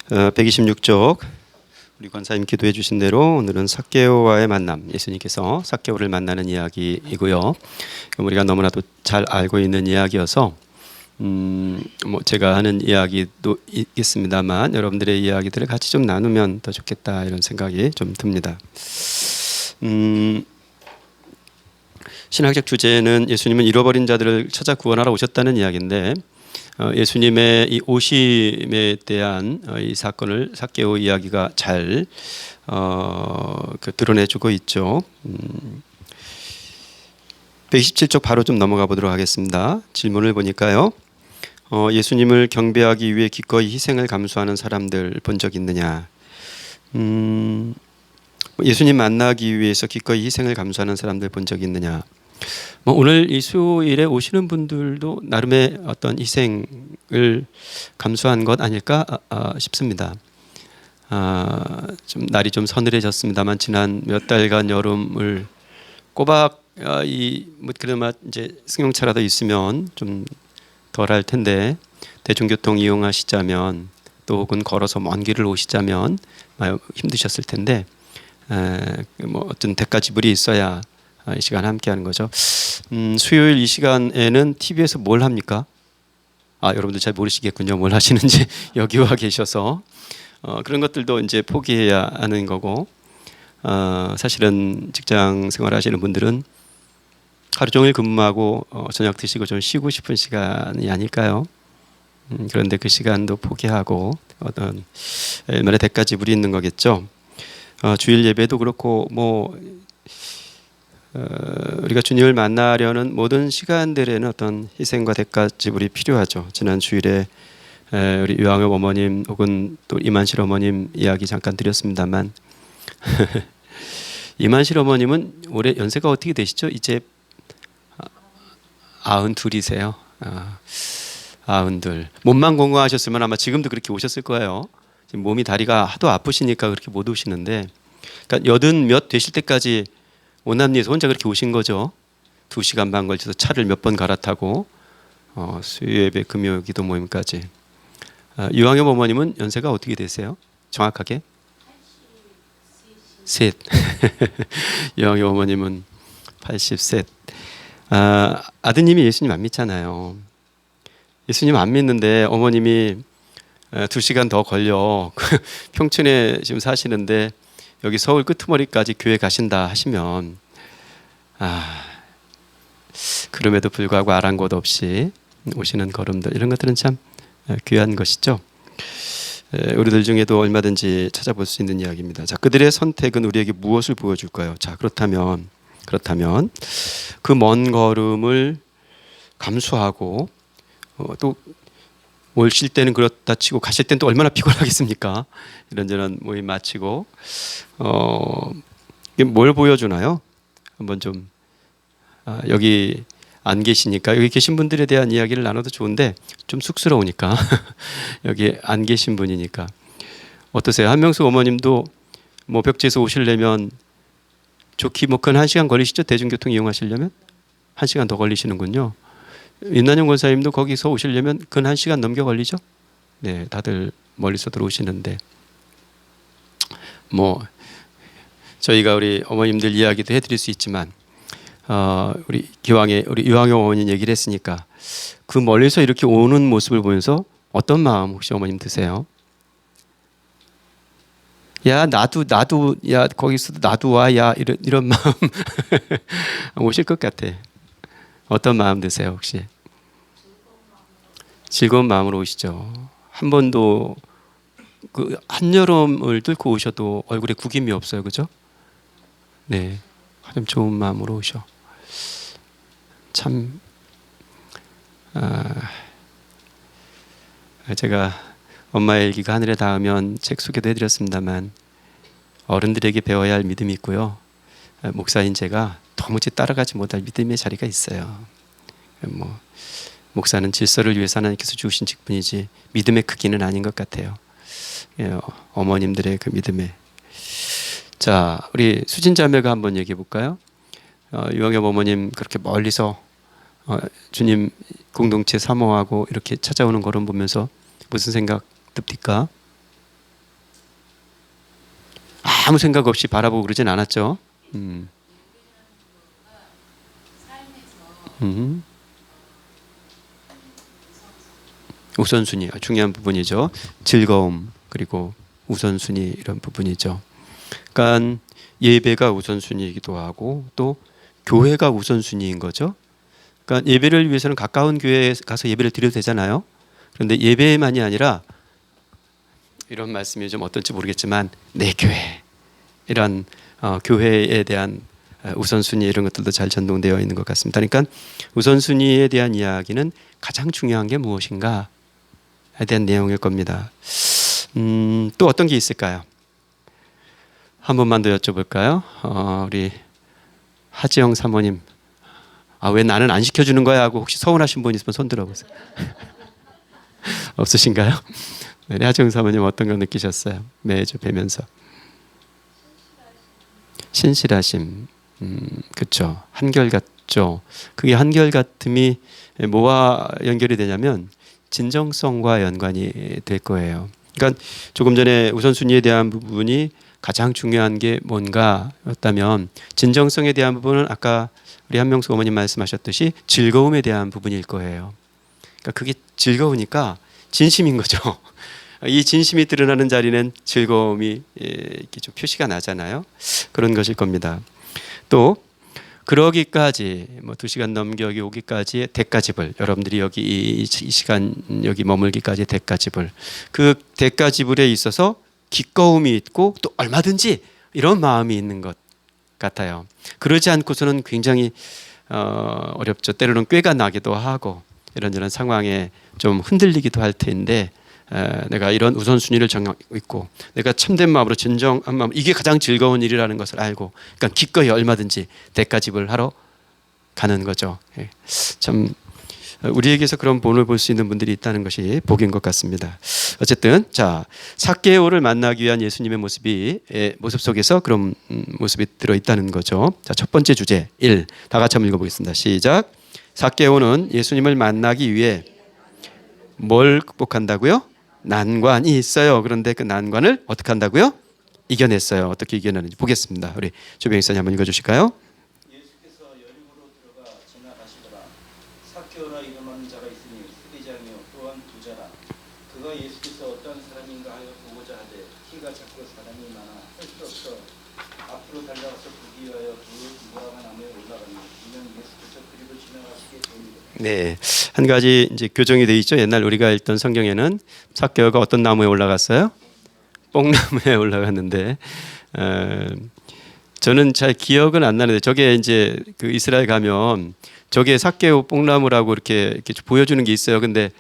126쪽 우리 권사님 기도해 주신 대로 오늘은 삭개오와의 만남, 예수님께서 삭개오를 만나는 이야기이고요. 우리가 너무나도 잘 알고 있는 이야기여서 뭐 제가 하는 이야기도 있겠습니다만 여러분들의 이야기들을 같이 좀 나누면 더 좋겠다 이런 생각이 좀 듭니다. 신학적 주제는 예수님은 잃어버린 자들을 찾아 구원하러 오셨다는 이야기인데 예수님의 이 오심에 대한 이 사건을 삭개오 이야기가 잘 드러내주고 있죠. 127쪽 바로 좀 넘어가 보도록 하겠습니다. 질문을 보니까요. 예수님을 경배하기 위해 기꺼이 희생을 감수하는 사람들 본 적 있느냐? 예수님 만나기 위해서 기꺼이 희생을 감수하는 사람들 본 적 있느냐? 오늘 이 수요일에 오시는 분들도 나름의 어떤 희생을 감수한 것 아닐까 싶습니다. 좀 날이 좀 서늘해졌습니다만 지난 몇 달간 여름을 꼬박 그나마 이제 승용차라도 있으면 좀 덜할 텐데 대중교통 이용하시자면 또 혹은 걸어서 먼 길을 오시자면 힘드셨을 텐데 어떤 대가 지불이 있어야 이 시간 함께하는 거죠. 수요일 이 시간에는 TV에서 뭘 합니까? 여러분들 잘 모르시겠군요. 뭘 하시는지 여기 와 계셔서 그런 것들도 이제 포기해야 하는 거고 사실은 직장 생활하시는 분들은 하루 종일 근무하고 저녁 드시고 좀 쉬고 싶은 시간이 아닐까요? 그런데 그 시간도 포기하고 어떤 얼마나 대가 지불이 있는 거겠죠. 주일 예배도 그렇고 우리가 주님을 만나려는 모든 시간들에는 어떤 희생과 대가 지불이 필요하죠. 지난 주일에 우리 유황엽 어머님 혹은 또 이만실 어머님 이야기 잠깐 드렸습니다만 이만실 어머님은 올해 연세가 어떻게 되시죠? 이제 92이세요. 92. 몸만 건강하셨으면 아마 지금도 그렇게 오셨을 거예요. 지금 몸이 다리가 하도 아프시니까 그렇게 못 오시는데, 그러니까 80몇 되실 때까지 오남리에서 혼자 그렇게 오신 거죠. 2시간 반 걸쳐서 차를 몇 번 갈아타고 수요예배 금요기도 모임까지. 유황엽 어머님은 연세가 어떻게 되세요? 정확하게? 83. 유황엽 어머님은 83. 아드님이 예수님 안 믿잖아요. 예수님 안 믿는데 어머님이 2시간 더 걸려 평촌에 지금 사시는데 여기 서울 끄트머리까지 교회 가신다 하시면 그럼에도 불구하고 아랑곳 없이 오시는 걸음들 이런 것들은 참 귀한 것이죠. 우리들 중에도 얼마든지 찾아볼 수 있는 이야기입니다. 자, 그들의 선택은 우리에게 무엇을 보여줄까요? 자, 그렇다면 그 먼 걸음을 감수하고 또 오실 때는 그렇다 치고 가실 때는 또 얼마나 피곤하겠습니까? 이런저런 모임 마치고 이게 뭘 보여주나요? 한번 좀 여기 안 계시니까 여기 계신 분들에 대한 이야기를 나눠도 좋은데 좀 쑥스러우니까 여기 안 계신 분이니까 어떠세요? 한명수 어머님도 벽지에서 오시려면 좋기 근 1시간 걸리시죠? 대중교통 이용하시려면 1시간 더 걸리시는군요. 윤난영 권사님도 거기서 오시려면 근 1시간 넘겨 걸리죠? 네, 다들 멀리서 들어오시는데 저희가 우리 어머님들 이야기도 해드릴 수 있지만 우리 유황엽 어머님 얘기를 했으니까 그 멀리서 이렇게 오는 모습을 보면서 어떤 마음 혹시 어머님 드세요? 야 나도 야 거기서도 나도 와 야 이런 마음 오실 것 같아. 어떤 마음 드세요 혹시? 즐거운 마음으로 오시죠. 한 번도 그 한여름을 뚫고 오셔도 얼굴에 구김이 없어요, 그죠? 네, 참 좋은 마음으로 오셔. 참 제가 엄마의 일기가 하늘에 닿으면 책 소개도 해드렸습니다만 어른들에게 배워야 할 믿음이 있고요. 목사인 제가 도무지 따라가지 못할 믿음의 자리가 있어요. 목사는 질서를 위해서 하나님께서 주신 직분이지 믿음의 크기는 아닌 것 같아요. 어머님들의 그 믿음에. 자, 우리 수진자매가 한번 얘기해 볼까요? 유황엽 어머님 그렇게 멀리서 주님 공동체 사모하고 이렇게 찾아오는 걸음 보면서 무슨 생각 듭니까? 아무 생각 없이 바라보고 그러진 않았죠. 우선순위 중요한 부분이죠. 즐거움 그리고 우선순위 이런 부분이죠. 그러니까 예배가 우선순위이기도 하고 또 교회가 우선순위인 거죠. 그러니까 예배를 위해서는 가까운 교회에 가서 예배를 드려도 되잖아요. 그런데 예배만이 아니라 이런 말씀이 좀 어떨지 모르겠지만 내 교회 이런 교회에 대한 우선순위 이런 것들도 잘 전동되어 있는 것 같습니다. 그러니까 우선순위에 대한 이야기는 가장 중요한 게 무엇인가에 대한 내용일 겁니다. 또 어떤 게 있을까요? 한 번만 더 여쭤볼까요? 우리 하지영 사모님, 왜 나는 안 시켜주는 거야 하고 혹시 서운하신 분 있으면 손 들어보세요. 없으신가요? 네, 하지영 사모님 어떤 거 느끼셨어요? 매주 뵈면서. 신실하심, 그렇죠. 한결같죠. 그게 한결같음이 뭐와 연결이 되냐면 진정성과 연관이 될 거예요. 그러니까 조금 전에 우선순위에 대한 부분이 가장 중요한 게 뭔가였다면 진정성에 대한 부분은 아까 우리 한명숙 어머님 말씀하셨듯이 즐거움에 대한 부분일 거예요. 그러니까 그게 즐거우니까 진심인 거죠. 이 진심이 드러나는 자리는 즐거움이 이렇게 좀 표시가 나잖아요. 그런 것일 겁니다. 또 그러기까지 2시간 넘겨 여기 오기까지의 대가지불, 여러분들이 여기 이 시간 여기 머물기까지 대가지불, 그 대가지불에 있어서 기꺼움이 있고 또 얼마든지 이런 마음이 있는 것 같아요. 그러지 않고서는 굉장히 어렵죠. 때로는 꾀가 나기도 하고 이런저런 상황에 좀 흔들리기도 할 텐데 내가 이런 우선순위를 정하고 있고 내가 참된 마음으로 진정한 마음, 이게 가장 즐거운 일이라는 것을 알고 그러니까 기꺼이 얼마든지 대가집을 하러 가는 거죠. 참 우리에게서 그런 본을 볼 수 있는 분들이 있다는 것이 복인 것 같습니다. 어쨌든 자 삭개오를 만나기 위한 예수님의 모습 속에서 그런 모습이 들어있다는 거죠. 자, 첫 번째 주제 1. 다 같이 한번 읽어보겠습니다. 시작. 삭개오는 예수님을 만나기 위해 뭘 극복한다고요? 난관이 있어요. 그런데 그 난관을 어떻게 한다고요? 이겨냈어요. 어떻게 이겨내는지 보겠습니다. 우리 조병희 선생님 한번 읽어주실까요? 예수께서 여리고로 들어가 지나가시더라. 삭개오라 이름하는 자가 있으니 세리장이요 또한 부자라. 그가 예수께서 어떤 사람인가 하여 보고자 하되 키가 작고 사람이 많아 할 수 없어 앞으로 달려가서 보기 위하여 두 무화과 나무에 올라가니 분명 예수께서 그리로 지나가시게 됩니다. 네, 한 가지 이제 교정이 돼 있죠. 옛날 우리가 읽던 성경에는 삭개오가 어떤 나무에 올라갔어요? 뽕나무에 올라갔는데 저는 잘 기억은 안 나는데 저게 이제 그 이스라엘 가면 저게 삭개오 뽕나무라고 이렇게 보여주는 게 있어요. 근데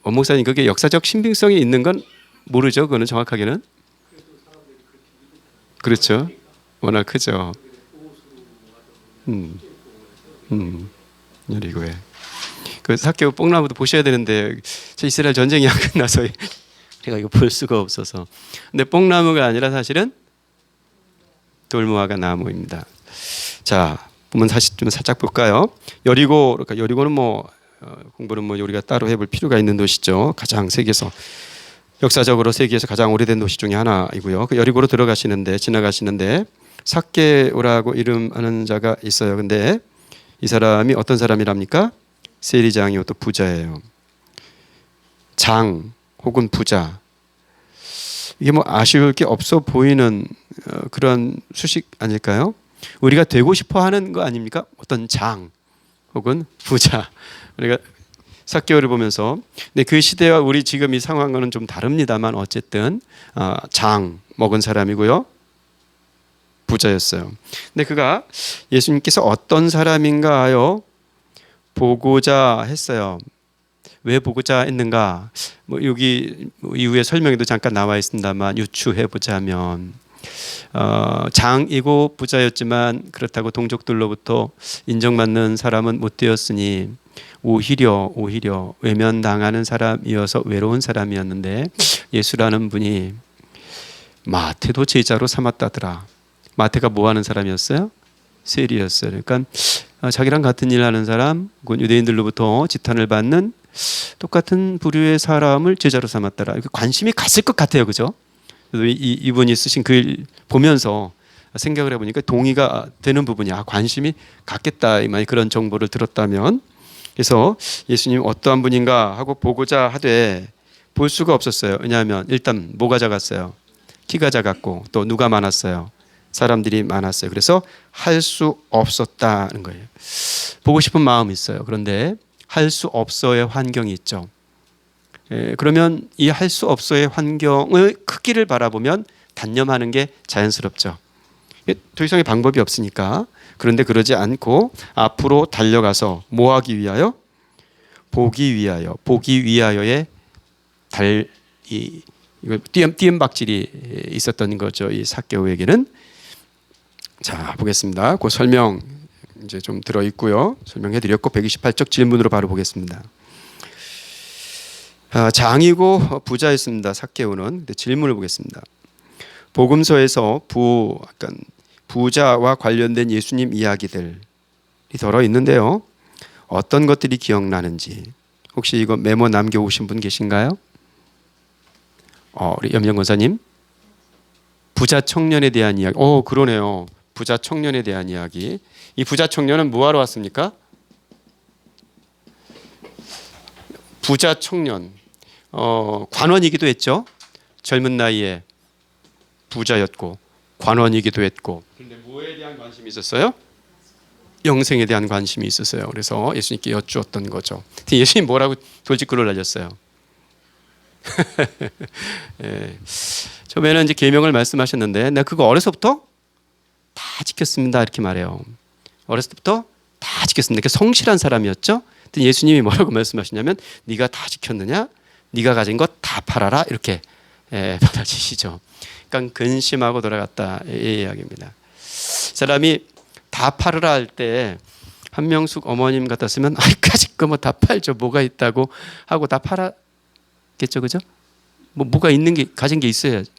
원 목사님 그게 역사적 신빙성이 있는 건 모르죠. 그거는 정확하게는. 그렇죠. 워낙 크죠. 여리고에. 그 삭개오 뽕나무도 보셔야 되는데 이스라엘 전쟁이 안 끝나서 제가 이거 볼 수가 없어서. 근데 뽕나무가 아니라 사실은 돌무화과 나무입니다. 자, 보면 사실 좀 살짝 볼까요? 여리고, 그러니까 여리고는 공부는 우리가 따로 해볼 필요가 있는 도시죠. 가장 세계에서 역사적으로 세계에서 가장 오래된 도시 중에 하나이고요. 그 여리고로 지나가시는데 삭개오라고 이름하는 자가 있어요. 근데 이 사람이 어떤 사람이랍니까? 세리장이요 또 부자예요. 장 혹은 부자. 이게 아쉬울 게 없어 보이는 그런 수식 아닐까요? 우리가 되고 싶어 하는 거 아닙니까? 어떤 장 혹은 부자. 우리가 삭개오를 보면서 근데 그 시대와 우리 지금 이 상황과는 좀 다릅니다만 어쨌든 장 먹은 사람이고요. 부자였어요. 근데 그가 예수님께서 어떤 사람인가 하여 보고자 했어요. 왜 보고자 했는가? 여기 이후에 설명에도 잠깐 나와 있습니다만 유추해 보자면 장이고 부자였지만 그렇다고 동족들로부터 인정받는 사람은 못 되었으니 오히려 외면당하는 사람이어서 외로운 사람이었는데 예수라는 분이 마태도 제자로 삼았다더라. 마태가 뭐 하는 사람이었어요? 세리였어요. 그러니까 자기랑 같은 일 하는 사람, 유대인들로부터 지탄을 받는 똑같은 부류의 사람을 제자로 삼았더라. 관심이 갔을 것 같아요, 그죠? 이분이 쓰신 글 보면서 생각을 해보니까 동의가 되는 부분이 관심이 갖겠다 이 말이 그런 정보를 들었다면 그래서 예수님 어떠한 분인가 하고 보고자 하되 볼 수가 없었어요. 왜냐하면 일단 뭐가 작았어요? 키가 작았고 또 누가 많았어요? 사람들이 많았어요. 그래서 할 수 없었다는 거예요. 보고 싶은 마음이 있어요. 그런데 할 수 없어의 환경이 있죠. 그러면 이 할 수 없어의 환경의 크기를 바라보면 단념하는 게 자연스럽죠. 더 이상의 방법이 없으니까. 그런데 그러지 않고 앞으로 달려가서 뭐 하기 위하여? 보기 위하여. 보기 위하여의 이거 띄엄박질이 있었던 거죠. 이 삭개오에게는. 자, 보겠습니다. 그 설명 이제 좀 들어 있고요. 설명해 드렸고 128쪽 질문으로 바로 보겠습니다. 장이고 부자였습니다. 삭개오는. 근데 질문을 보겠습니다. 복음서에서 부자와 관련된 예수님 이야기들이 들어 있는데요. 어떤 것들이 기억나는지 혹시 이거 메모 남겨 오신 분 계신가요? 우리 염영 권사님. 부자 청년에 대한 이야기. 그러네요. 부자 청년에 대한 이야기. 이 부자 청년은 뭐 하러 왔습니까? 부자 청년. 관원이기도 했죠. 젊은 나이에 부자였고 관원이기도 했고. 그런데 뭐에 대한 관심이 있었어요? 영생에 대한 관심이 있었어요. 그래서 예수님께 여쭈었던 거죠. 예수님 뭐라고 돌직구를 날렸어요? 예. 처음에는 이제 계명을 말씀하셨는데 내가 그거 어려서부터 다 지켰습니다 이렇게 말해요. 어렸을 때부터 다 지켰습니다. 그러니까 성실한 사람이었죠. 예수님이 뭐라고 말씀하시냐면 네가 다 지켰느냐? 네가 가진 것 다 팔아라 이렇게 받아주시죠. 그러니까 근심하고 돌아갔다 이 이야기입니다. 사람이 다 팔으라 할 때 한명숙 어머님 같았으면 아이까짓 거 뭐 다 팔죠. 뭐가 있다고 하고 다 팔았겠죠, 그죠? 뭐가 있는 게 가진 게 있어야지.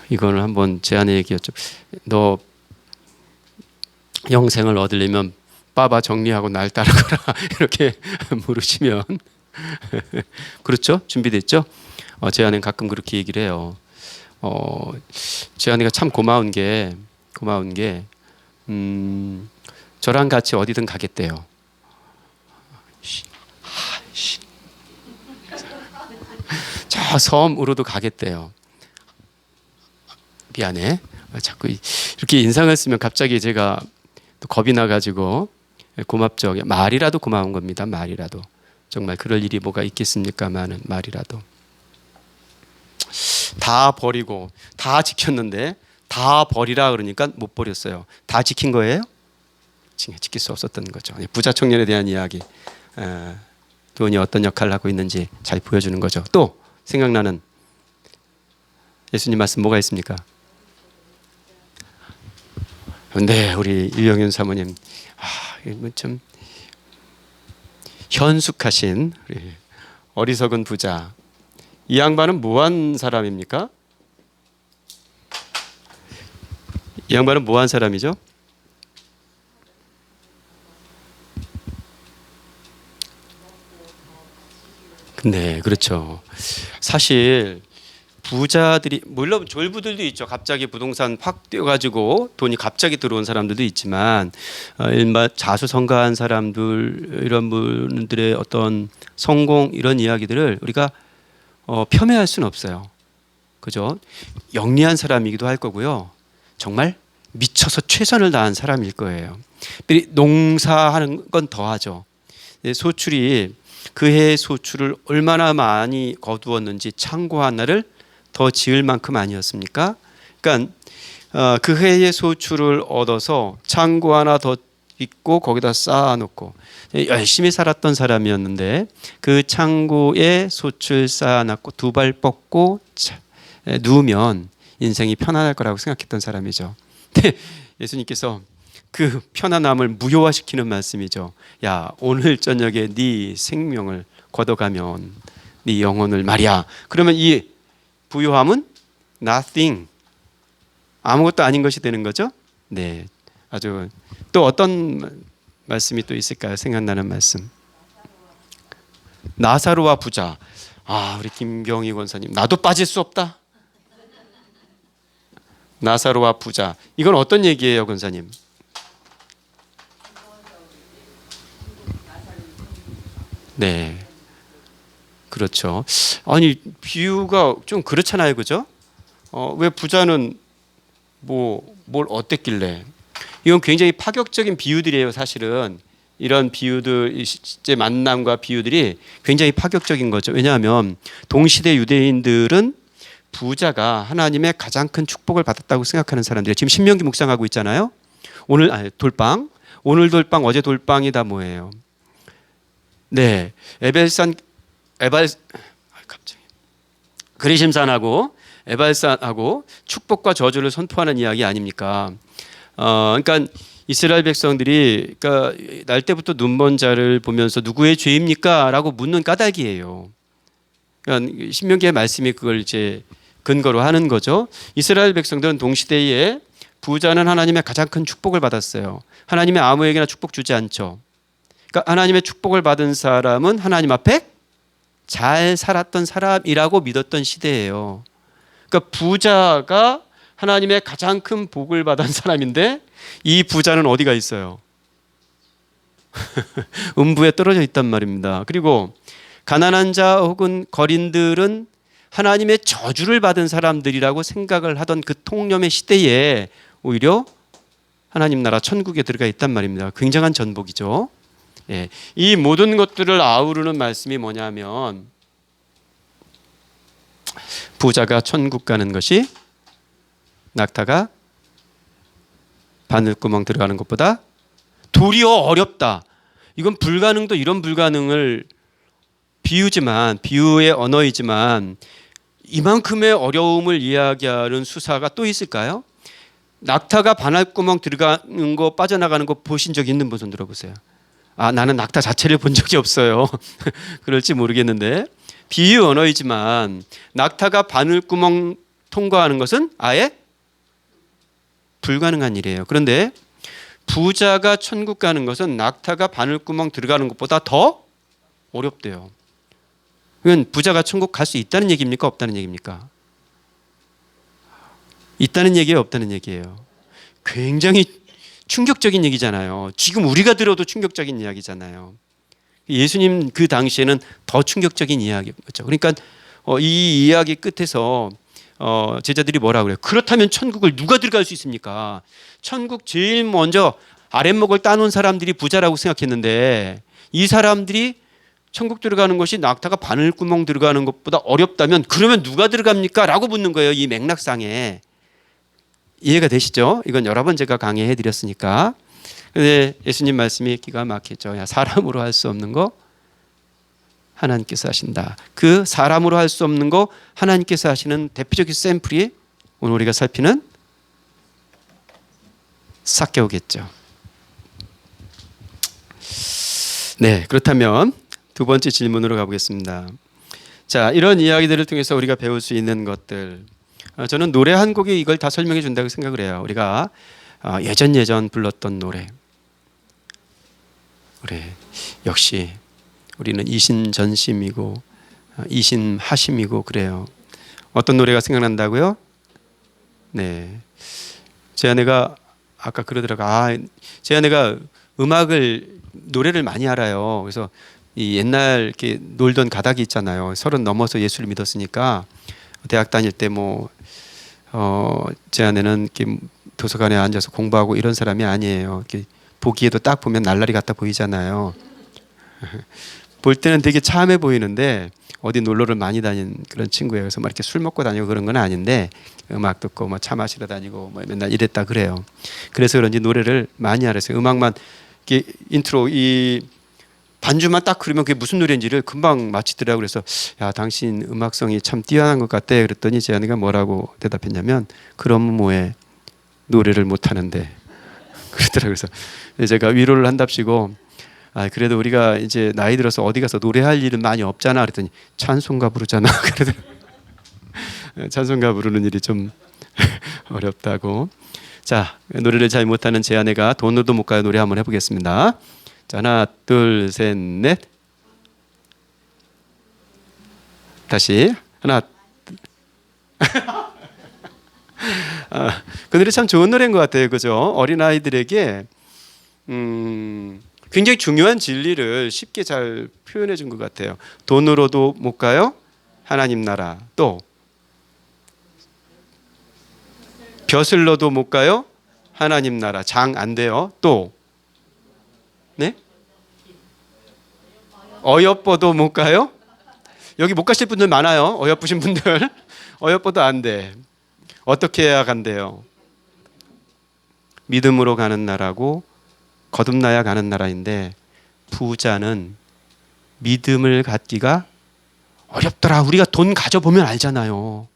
이거는 한번 제 아내 얘기였죠. 너 영생을 얻으려면 빠바 정리하고 날 따르거라 이렇게 물으시면 그렇죠? 준비됐죠? 제 아내는 가끔 그렇게 얘기를 해요. 제 아내가 참 고마운 게 저랑 같이 어디든 가겠대요. 저 섬으로도 가겠대요. 미안해. 자꾸 이렇게 인상을 쓰면 갑자기 제가 또 겁이 나가지고 고맙죠. 말이라도 고마운 겁니다. 말이라도. 정말 그럴 일이 뭐가 있겠습니까마는 말이라도. 다 버리고 다 지켰는데 다 버리라 그러니까 못 버렸어요. 다 지킨 거예요? 지킬 수 없었던 거죠. 부자 청년에 대한 이야기. 돈이 어떤 역할을 하고 있는지 잘 보여주는 거죠. 또 생각나는 예수님 말씀 뭐가 있습니까? 네, 우리 유영현 사모님 참 현숙하신 우리 어리석은 부자. 이 양반은 뭐한 사람입니까? 이 양반은 뭐한 사람이죠? 네, 그렇죠. 사실 부자들이 물론 졸부들도 있죠. 갑자기 부동산 확 뛰어가지고 돈이 갑자기 들어온 사람들도 있지만 일반 자수성가한 사람들 이런 분들의 어떤 성공 이런 이야기들을 우리가 폄훼할 수는 없어요. 그죠? 영리한 사람이기도 할 거고요. 정말 미쳐서 최선을 다한 사람일 거예요. 농사하는 건 더하죠. 소출이 그 해의 소출을 얼마나 많이 거두었는지 창고 하나를 더 지을 만큼 아니었습니까? 그러니까 그 해의 소출을 얻어서 창고 하나 더 있고 거기다 쌓아놓고 열심히 살았던 사람이었는데 그 창고에 소출 쌓아놨고 두 발 뻗고 누우면 인생이 편안할 거라고 생각했던 사람이죠. 근데 예수님께서 그 편안함을 무효화시키는 말씀이죠. 야, 오늘 저녁에 네 생명을 걷어가면 네 영혼을 말이야. 그러면 이 부요함은 nothing, 아무것도 아닌 것이 되는 거죠. 네, 아주 또 어떤 말씀이 또 있을까요? 생각나는 말씀. 나사로와 부자. 아, 우리 김경희 권사님, 나도 빠질 수 없다. 나사로와 부자. 이건 어떤 얘기예요, 권사님? 네, 그렇죠. 아니, 비유가 좀 그렇잖아요, 그죠? 왜 부자는 뭘 어땠길래? 이건 굉장히 파격적인 비유들이에요, 사실은. 이런 비유들, 이 실제 만남과 비유들이 굉장히 파격적인 거죠. 왜냐하면 동시대 유대인들은 부자가 하나님의 가장 큰 축복을 받았다고 생각하는 사람들이 지금 신명기 묵상하고 있잖아요. 돌방. 오늘 돌방, 어제 돌방이 다 뭐예요? 네, 갑자기 그리심산하고 에발산하고 축복과 저주를 선포하는 이야기 아닙니까? 그러니까 이스라엘 백성들이 그러니까 날 때부터 눈먼 자를 보면서 누구의 죄입니까?라고 묻는 까닭이에요. 그러니까 신명기의 말씀이 그걸 이제 근거로 하는 거죠. 이스라엘 백성들은 동시대에 부자는 하나님의 가장 큰 축복을 받았어요. 하나님의 아무에게나 축복 주지 않죠. 그러니까 하나님의 축복을 받은 사람은 하나님 앞에 잘 살았던 사람이라고 믿었던 시대예요. 그러니까 부자가 하나님의 가장 큰 복을 받은 사람인데 이 부자는 어디가 있어요? 음부에 떨어져 있단 말입니다. 그리고 가난한 자 혹은 거린들은 하나님의 저주를 받은 사람들이라고 생각을 하던 그 통념의 시대에 오히려 하나님 나라 천국에 들어가 있단 말입니다. 굉장한 전복이죠. 예, 이 모든 것들을 아우르는 말씀이 뭐냐면 부자가 천국 가는 것이 낙타가 바늘구멍 들어가는 것보다 도리어 어렵다. 이건 불가능도 이런 불가능을 비유의 언어이지만 이만큼의 어려움을 이야기하는 수사가 또 있을까요? 낙타가 바늘구멍 들어가는 거 빠져나가는 거 보신 적 있는 분 손 들어보세요. 아, 나는 낙타 자체를 본 적이 없어요. 그럴지 모르겠는데 비유 언어이지만 낙타가 바늘구멍 통과하는 것은 아예 불가능한 일이에요. 그런데 부자가 천국 가는 것은 낙타가 바늘구멍 들어가는 것보다 더 어렵대요. 그건 부자가 천국 갈 수 있다는 얘기입니까? 없다는 얘기입니까? 있다는 얘기예요? 없다는 얘기예요? 굉장히 충격적인 얘기잖아요. 지금 우리가 들어도 충격적인 이야기잖아요. 예수님 그 당시에는 더 충격적인 이야기였죠. 그러니까 이 이야기 끝에서 제자들이 뭐라 그래요? 그렇다면 천국을 누가 들어갈 수 있습니까? 천국 제일 먼저 아랫목을 따놓은 사람들이 부자라고 생각했는데 이 사람들이 천국 들어가는 것이 낙타가 바늘구멍 들어가는 것보다 어렵다면 그러면 누가 들어갑니까? 라고 묻는 거예요. 이 맥락상에. 이해가 되시죠? 이건 여러 번 제가 강의해 드렸으니까. 근데 예수님 말씀이 기가 막히죠. 야, 사람으로 할 수 없는 거 하나님께서 하신다. 그 사람으로 할 수 없는 거 하나님께서 하시는 대표적인 샘플이 오늘 우리가 살피는 삭개오겠죠. 네, 그렇다면 두 번째 질문으로 가보겠습니다. 자, 이런 이야기들을 통해서 우리가 배울 수 있는 것들. 저는 노래 한 곡이 이걸 다 설명해 준다고 생각을 해요. 우리가 예전 불렀던 노래. 그래, 역시 우리는 이신전심이고 이신하심이고 그래요. 어떤 노래가 생각난다고요? 네, 제 아내가 아까 그러더라고. 제 아내가 노래를 많이 알아요. 그래서 이 옛날 이렇게 놀던 가닥이 있잖아요. 30 넘어서 예수를 믿었으니까 대학 다닐 때 제 아내는 이렇게 도서관에 앉아서 공부하고 이런 사람이 아니에요. 이렇게 보기에도 딱 보면 날라리 같아 보이잖아요. 볼 때는 되게 참해 보이는데 어디 놀러를 많이 다닌 그런 친구예요. 그래서 막 이렇게 술 먹고 다니고 그런 건 아닌데 음악 듣고 차 마시러 다니고 맨날 이랬다 그래요. 그래서 그런지 노래를 많이 알았어요. 음악만 이렇게 인트로 이 반주만 딱 그러면 그게 무슨 노래인지를 금방 맞히더라고요. 그래서 야, 당신 음악성이 참 뛰어난 것 같아. 그랬더니 제 아내가 뭐라고 대답했냐면 그럼 뭐해, 노래를 못하는데. 그러더라고요. 그래서 제가 위로를 한답시고 그래도 우리가 이제 나이 들어서 어디 가서 노래할 일은 많이 없잖아. 그랬더니 찬송가 부르잖아. 그러더라고요. 찬송가 부르는 일이 좀 어렵다고. 자, 노래를 잘 못하는 제 아내가 돈으로도 못 가요 노래 한번 해보겠습니다. 자, 하나 둘 셋 넷. 다시 하나. 그 노래 참 좋은 노래인 것 같아요, 그죠? 어린 아이들에게 굉장히 중요한 진리를 쉽게 잘 표현해 준 것 같아요. 돈으로도 못 가요. 하나님 나라. 또 벼슬로도 못 가요. 하나님 나라. 장 안 돼요. 또 네? 어여뻐도 못 가요. 여기 못 가실 분들 많아요. 어여쁘신 분들. 어여뻐도 안 돼. 어떻게 해야 간대요? 믿음으로 가는 나라고 거듭나야 가는 나라인데 부자는 믿음을 갖기가 어렵더라. 우리가 돈 가져보면 알잖아요.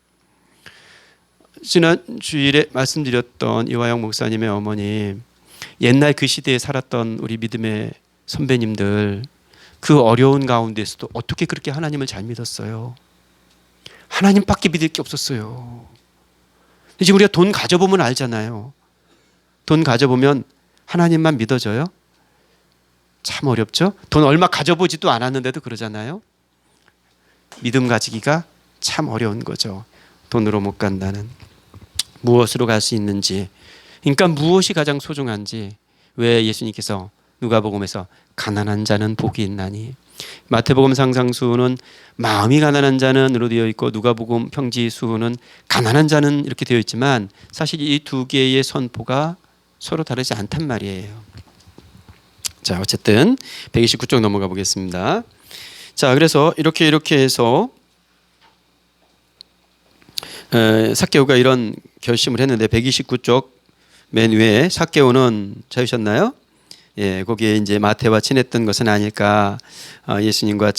지난 주일에 말씀드렸던 이화영 목사님의 어머니, 옛날 그 시대에 살았던 우리 믿음의 선배님들, 그 어려운 가운데서도 어떻게 그렇게 하나님을 잘 믿었어요? 하나님밖에 믿을 게 없었어요. 이제 우리가 돈 가져보면 알잖아요. 돈 가져보면 하나님만 믿어져요? 참 어렵죠? 돈 얼마 가져보지도 않았는데도 그러잖아요. 믿음 가지기가 참 어려운 거죠. 돈으로 못 간다는. 무엇으로 갈 수 있는지, 그러니까 무엇이 가장 소중한지, 왜 예수님께서 누가복음에서 가난한 자는 복이 있나니, 마태복음 상상수는 마음이 가난한 자는으로 되어 있고 누가복음 평지수는 가난한 자는 이렇게 되어 있지만 사실 이 두 개의 선포가 서로 다르지 않단 말이에요. 자, 어쨌든 129쪽 넘어가 보겠습니다. 자, 그래서 이렇게 해서 삭개오가 이런 결심을 했는데 129쪽 맨 위에 삭개오는 찾으셨나요? 예, 거기에 이제 마태와 친했던 것은 아닐까, 예수님과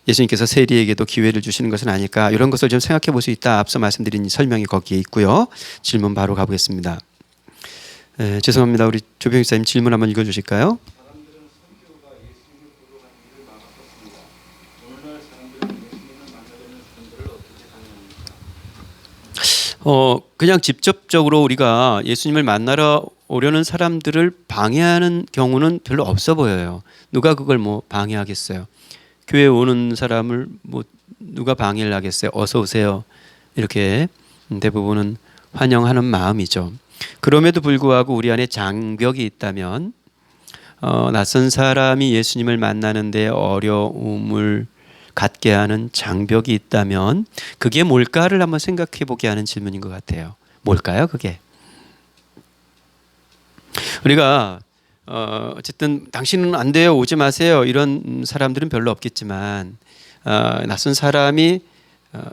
예수님께서 세리에게도 기회를 주시는 것은 아닐까, 이런 것을 좀 생각해 볼 수 있다. 앞서 말씀드린 설명이 거기에 있고요. 질문 바로 가보겠습니다. 죄송합니다. 우리 조병희 목사님 질문 한번 읽어주실까요? 사람들은 선교가 예수님을 보러 가는 길을 막았었습니다. 오늘날 사람들은 예수님을 만나려는 사람들을 어떻게 반응합니까? 그냥 직접적으로 우리가 예수님을 만나러 오려는 사람들을 방해하는 경우는 별로 없어 보여요. 누가 그걸 뭐 방해하겠어요? 교회 오는 사람을 뭐 누가 방해를 하겠어요? 어서 오세요. 이렇게 대부분은 환영하는 마음이죠. 그럼에도 불구하고 우리 안에 장벽이 있다면, 낯선 사람이 예수님을 만나는데 어려움을 갖게 하는 장벽이 있다면 그게 뭘까를 한번 생각해 보게 하는 질문인 것 같아요. 뭘까요, 그게? 우리가 어쨌든 당신은 안 돼요, 오지 마세요, 이런 사람들은 별로 없겠지만, 낯선 사람이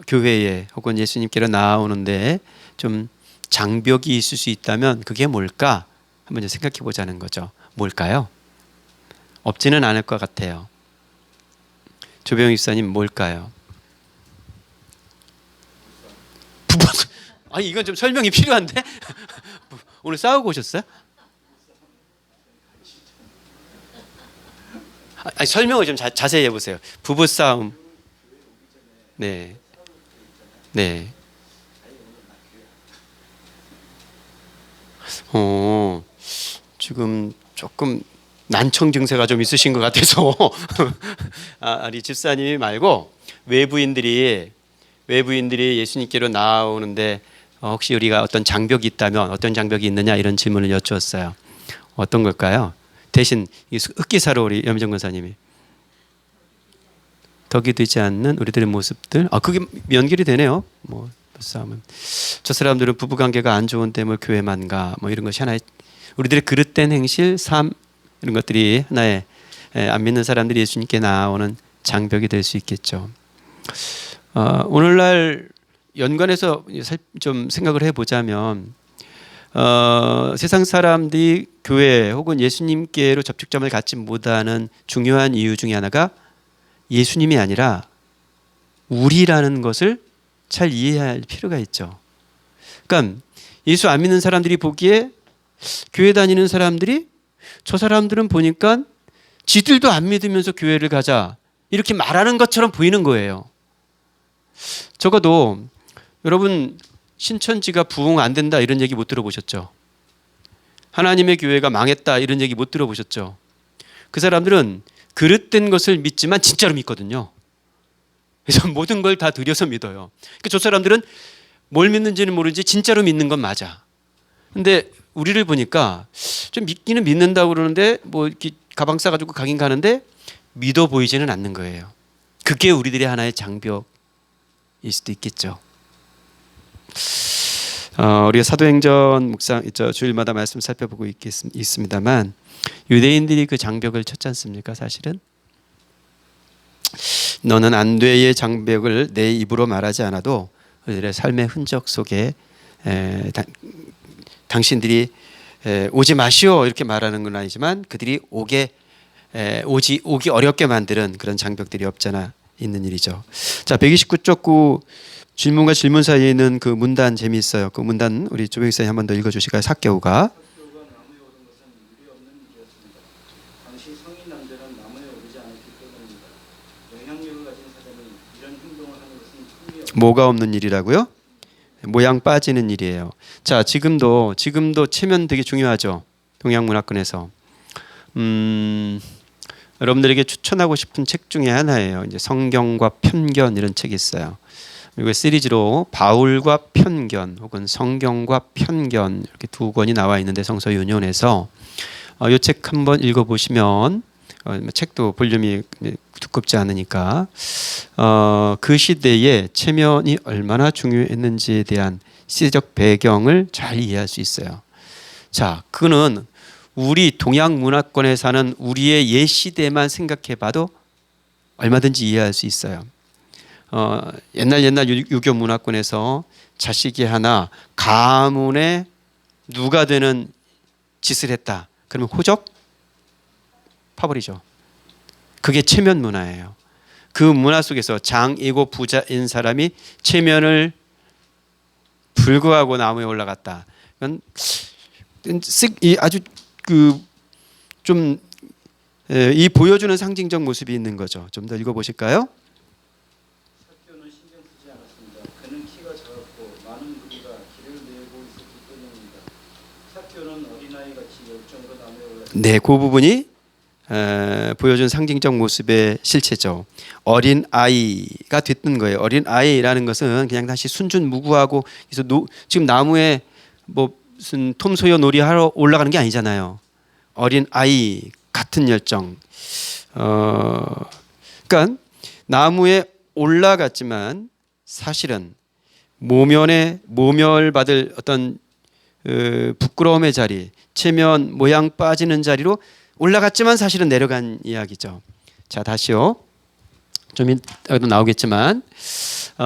교회에 혹은 예수님께로 나오는데 좀 장벽이 있을 수 있다면 그게 뭘까 한번 생각해 보자는 거죠. 뭘까요? 없지는 않을 것 같아요. 조병희 집사님 뭘까요? 아니, 이건 좀 설명이 필요한데. 오늘 싸우고 오셨어요? 아니, 설명을 좀 자세히 해보세요. 부부 싸움. 네. 네. 지금 조금 난청 증세가 좀 있으신 것 같아서 우리 집사님이 말고 외부인들이 예수님께로 나오는데 혹시 우리가 어떤 장벽이 있다면 어떤 장벽이 있느냐, 이런 질문을 여쭈었어요. 어떤 걸까요? 대신 흑기사로 우리 염정 권사님이 덕이 되지 않는 우리들의 모습들. 그게 연결이 되네요. 뭐 싸움은 저 사람들은 부부관계가 안 좋은 때문에 교회만 가, 뭐 이런 것이 하나의 우리들의 그릇된 행실, 삶, 이런 것들이 하나의 안 믿는 사람들이 예수님께 나오는 장벽이 될 수 있겠죠. 오늘날 연관해서 좀 생각을 해보자면, 세상 사람들이 교회 혹은 예수님께로 접촉점을 갖지 못하는 중요한 이유 중에 하나가 예수님이 아니라 우리라는 것을 잘 이해할 필요가 있죠. 그러니까 예수 안 믿는 사람들이 보기에 교회 다니는 사람들이, 저 사람들은 보니까 지들도 안 믿으면서 교회를 가자, 이렇게 말하는 것처럼 보이는 거예요. 적어도 여러분, 신천지가 부흥 안 된다 이런 얘기 못 들어보셨죠? 하나님의 교회가 망했다 이런 얘기 못 들어보셨죠? 그 사람들은 그릇된 것을 믿지만 진짜로 믿거든요. 그래서 모든 걸 다 들여서 믿어요. 그러니까 저 사람들은 뭘 믿는지는 모르지 진짜로 믿는 건 맞아. 근데 우리를 보니까 좀 믿기는 믿는다고 그러는데 뭐 이렇게 가방 싸가지고 가긴 가는데 믿어 보이지는 않는 거예요. 그게 우리들의 하나의 장벽일 수도 있겠죠. 우리가 사도행전 묵상 주일마다 말씀 살펴보고 있습니다만 유대인들이 그 장벽을 쳤지 않습니까? 사실은 너는 안돼의 장벽을 내 입으로 말하지 않아도 그들의 삶의 흔적 속에 당신들이 오지 마시오 이렇게 말하는 건 아니지만 그들이 오기 어렵게 만드는 그런 장벽들이 없잖아 있는 일이죠. 자, 129쪽 9 질문과 질문 사이에 있는 그 문단 재미있어요. 그 문단 우리 조백사님 한 번 더 읽어주실까요? 삭개오가 나무에 오른 것은 유리 없는 일이었습니다. 당시 성인 남자는 나무에 오르지 않았기 때문입니다. 영향력을 가진 사람이 이런 행동을 하는 것은 흠이 없습니다. 뭐가 없는 일이라고요? 모양 빠지는 일이에요. 자, 지금도 체면 되게 중요하죠. 동양문화권에서 여러분들에게 추천하고 싶은 책 중에 하나예요. 이제 성경과 편견 이런 책이 있어요. 그리고 시리즈로 바울과 편견 혹은 성경과 편견 이렇게 두 권이 나와 있는데 성서윤현에서 이 책 한번 읽어보시면 책도 볼륨이 두껍지 않으니까 그 시대에 체면이 얼마나 중요했는지에 대한 시대적 배경을 잘 이해할 수 있어요. 자, 그거는 우리 동양 문화권에 사는 우리의 옛 시대만 생각해봐도 얼마든지 이해할 수 있어요. 옛날 유교 문화권에서 자식이 하나 가문에 누가 되는 짓을 했다. 그러면 호적 파버리죠. 그게 체면 문화예요. 그 문화 속에서 장이고 부자인 사람이 체면을 불구하고 나무에 올라갔다. 이건 아주 이 보여주는 상징적 모습이 있는 거죠. 좀 더 읽어보실까요? 삭개오는 신경 쓰지 않았습니다. 그는 키가 작았고 많은 무리가 길을 메고 있었기 때문입니다. 삭개오는 어린아이 같이 열정으로 나무에 올랐습니다. 네, 그 부분이 보여준 상징적 모습의 실체죠. 어린 아이가 됐던 거예요. 어린 아이라는 것은 그냥 다시 순준무구하고 그래서 지금 나무에 뭐 무슨 톰 소요 놀이하러 올라가는 게 아니잖아요. 어린 아이 같은 열정. 그러니까 나무에 올라갔지만 사실은 모멸받을 어떤 부끄러움의 자리, 체면 모양 빠지는 자리로 올라갔지만 사실은 내려간 이야기죠. 자, 다시요. 좀 이따도 나오겠지만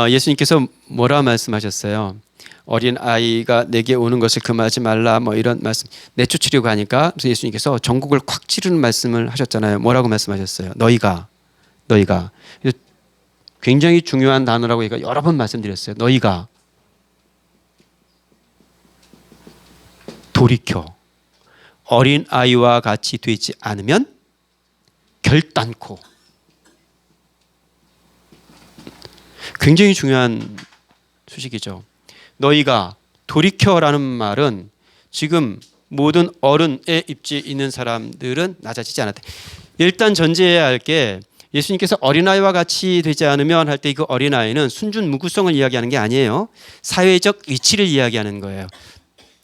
예수님께서 뭐라 말씀하셨어요? 어린 아이가 내게 오는 것을 금하지 말라 뭐 이런 말씀 내쫓으려고 하니까 그래서 예수님께서 전국을 콱 찌르는 말씀을 하셨잖아요. 뭐라고 말씀하셨어요? 너희가 굉장히 중요한 단어라고 제가 여러 번 말씀드렸어요. 너희가 돌이켜 어린 아이와 같이 되지 않으면 결단코. 굉장히 중요한 소식이죠. 너희가 돌이켜라는 말은 지금 모든 어른의 입지에 있는 사람들은 낮아지지 않았다. 일단 전제해야 할 게 예수님께서 어린아이와 같이 되지 않으면 할 때 그 어린아이는 순준무구성을 이야기하는 게 아니에요. 사회적 위치를 이야기하는 거예요.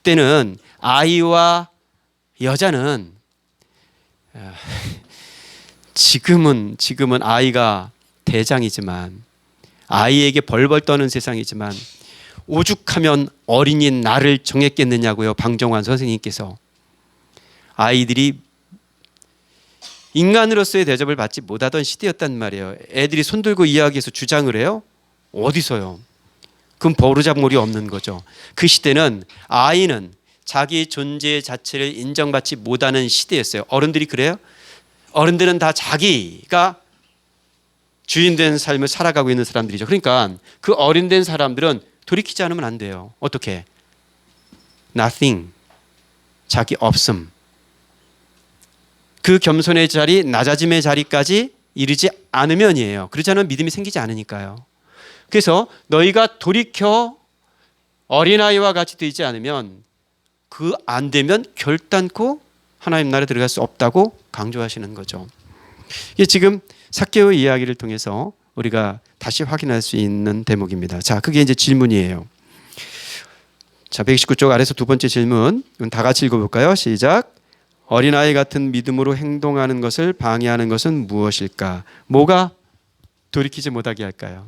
때는 아이와 여자는 지금은 아이가 대장이지만 아이에게 벌벌 떠는 세상이지만 오죽하면 어린인 나를 정했겠느냐고요. 방정환 선생님께서. 아이들이 인간으로서의 대접을 받지 못하던 시대였단 말이에요. 애들이 손들고 이야기해서 주장을 해요? 어디서요? 그건 버르장머리 없는 거죠. 그 시대는 아이는 자기 존재 자체를 인정받지 못하는 시대였어요. 어른들이 그래요? 어른들은 다 자기가 주인된 삶을 살아가고 있는 사람들이죠. 그러니까 그 어린된 사람들은 돌이키지 않으면 안 돼요. 어떻게? Nothing. 자기 없음. 그 겸손의 자리, 낮아짐의 자리까지 이르지 않으면이에요. 그렇지 않으면 믿음이 생기지 않으니까요. 그래서 너희가 돌이켜 어린아이와 같이 되지 않으면 그 안 되면 결단코 하나님 나라에 들어갈 수 없다고 강조하시는 거죠. 이게 지금 삭개오의 이야기를 통해서 우리가 다시 확인할 수 있는 대목입니다. 자, 그게 이제 질문이에요. 자, 129쪽 아래서 두 번째 질문. 이건 다 같이 읽어볼까요? 시작. 어린아이 같은 믿음으로 행동하는 것을 방해하는 것은 무엇일까? 뭐가 돌이키지 못하게 할까요?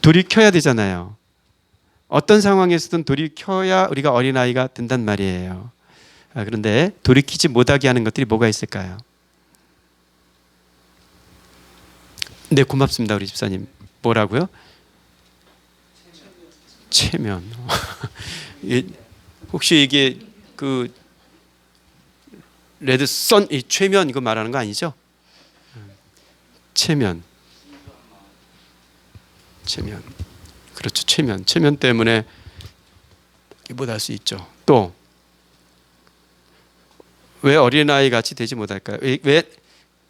돌이켜야 되잖아요. 어떤 상황에서든 돌이켜야 우리가 어린아이가 된단 말이에요. 그런데 돌이키지 못하게 하는 것들이 뭐가 있을까요? 네, 고맙습니다. 우리 집사님. 뭐라고요? 체면. 혹시 이게 그 레드선 이 최면 이거 말하는 거 아니죠? 체면. 그렇죠. 체면 때문에 못할 수 있죠. 또 왜 어린아이 같이 되지 못할까요? 왜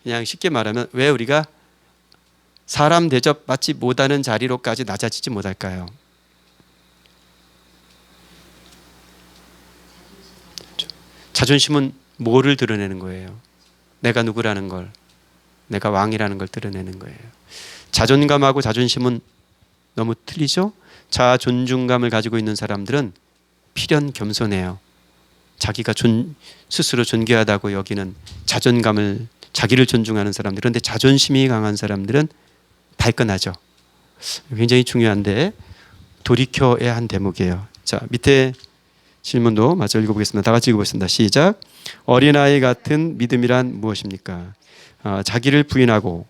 그냥 쉽게 말하면 왜 우리가 사람 대접 받지 못하는 자리로까지 낮아지지 못할까요? 자존심은 뭐를 드러내는 거예요? 내가 누구라는 걸, 내가 왕이라는 걸 드러내는 거예요. 자존감하고 자존심은 너무 틀리죠? 자존중감을 가지고 있는 사람들은 필연 겸손해요. 자기가 스스로 존귀하다고 여기는 자존감을, 자기를 존중하는 사람들. 그런데 자존심이 강한 사람들은 발끈하죠. 굉장히 중요한데 돌이켜야 한 대목이에요. 자, 밑에 질문도 마저 읽어보겠습니다. 다 같이 읽어보겠습니다. 시작. 어린아이 같은 믿음이란 무엇입니까? 자기를 부인하고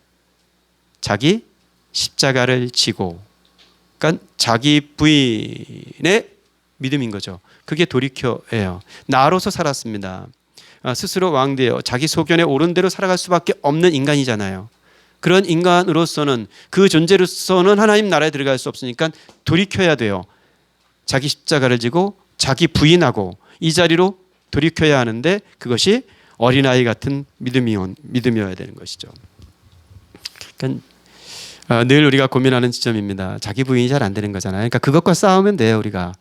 자기 십자가를 지고, 그러니까 자기 부인의 믿음인 거죠. 그게 돌이켜예요. 나로서 살았습니다. 스스로 왕되어 자기 소견에 옳은 대로 살아갈 수밖에 없는 인간이잖아요. 그런 인간으로서는, 그 존재로서는 하나님 나라에 들어갈 수 없으니까 돌이켜야 돼요. 자기 십자가를 지고 자기 부인하고 이 자리로 돌이켜야 하는데, 그것이 어린아이 같은 믿음이어야 되는 것이죠. 그러니까 늘 우리가 고민하는 지점입니다. 자기 부인이 잘 안 되는 거잖아요. 그러니까 그것과 싸우면 돼요. 우리가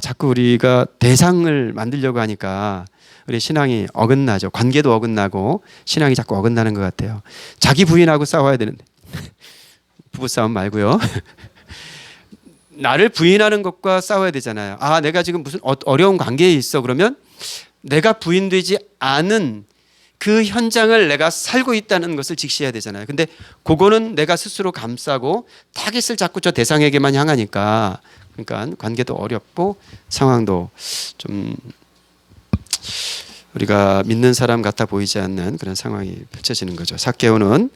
자꾸 우리가 대상을 만들려고 하니까 우리 신앙이 어긋나죠. 관계도 어긋나고 신앙이 자꾸 어긋나는 것 같아요. 자기 부인하고 싸워야 되는데 부부싸움 말고요. 나를 부인하는 것과 싸워야 되잖아요. 내가 지금 무슨 어려운 관계에 있어. 그러면 내가 부인되지 않은 그 현장을 내가 살고 있다는 것을 직시해야 되잖아요. 근데 그거는 내가 스스로 감싸고 타깃을 자꾸 저 대상에게만 향하니까, 그러니까 관계도 어렵고 상황도 좀 우리가 믿는 사람 같아 보이지 않는 그런 상황이 펼쳐지는 거죠. 삭개오는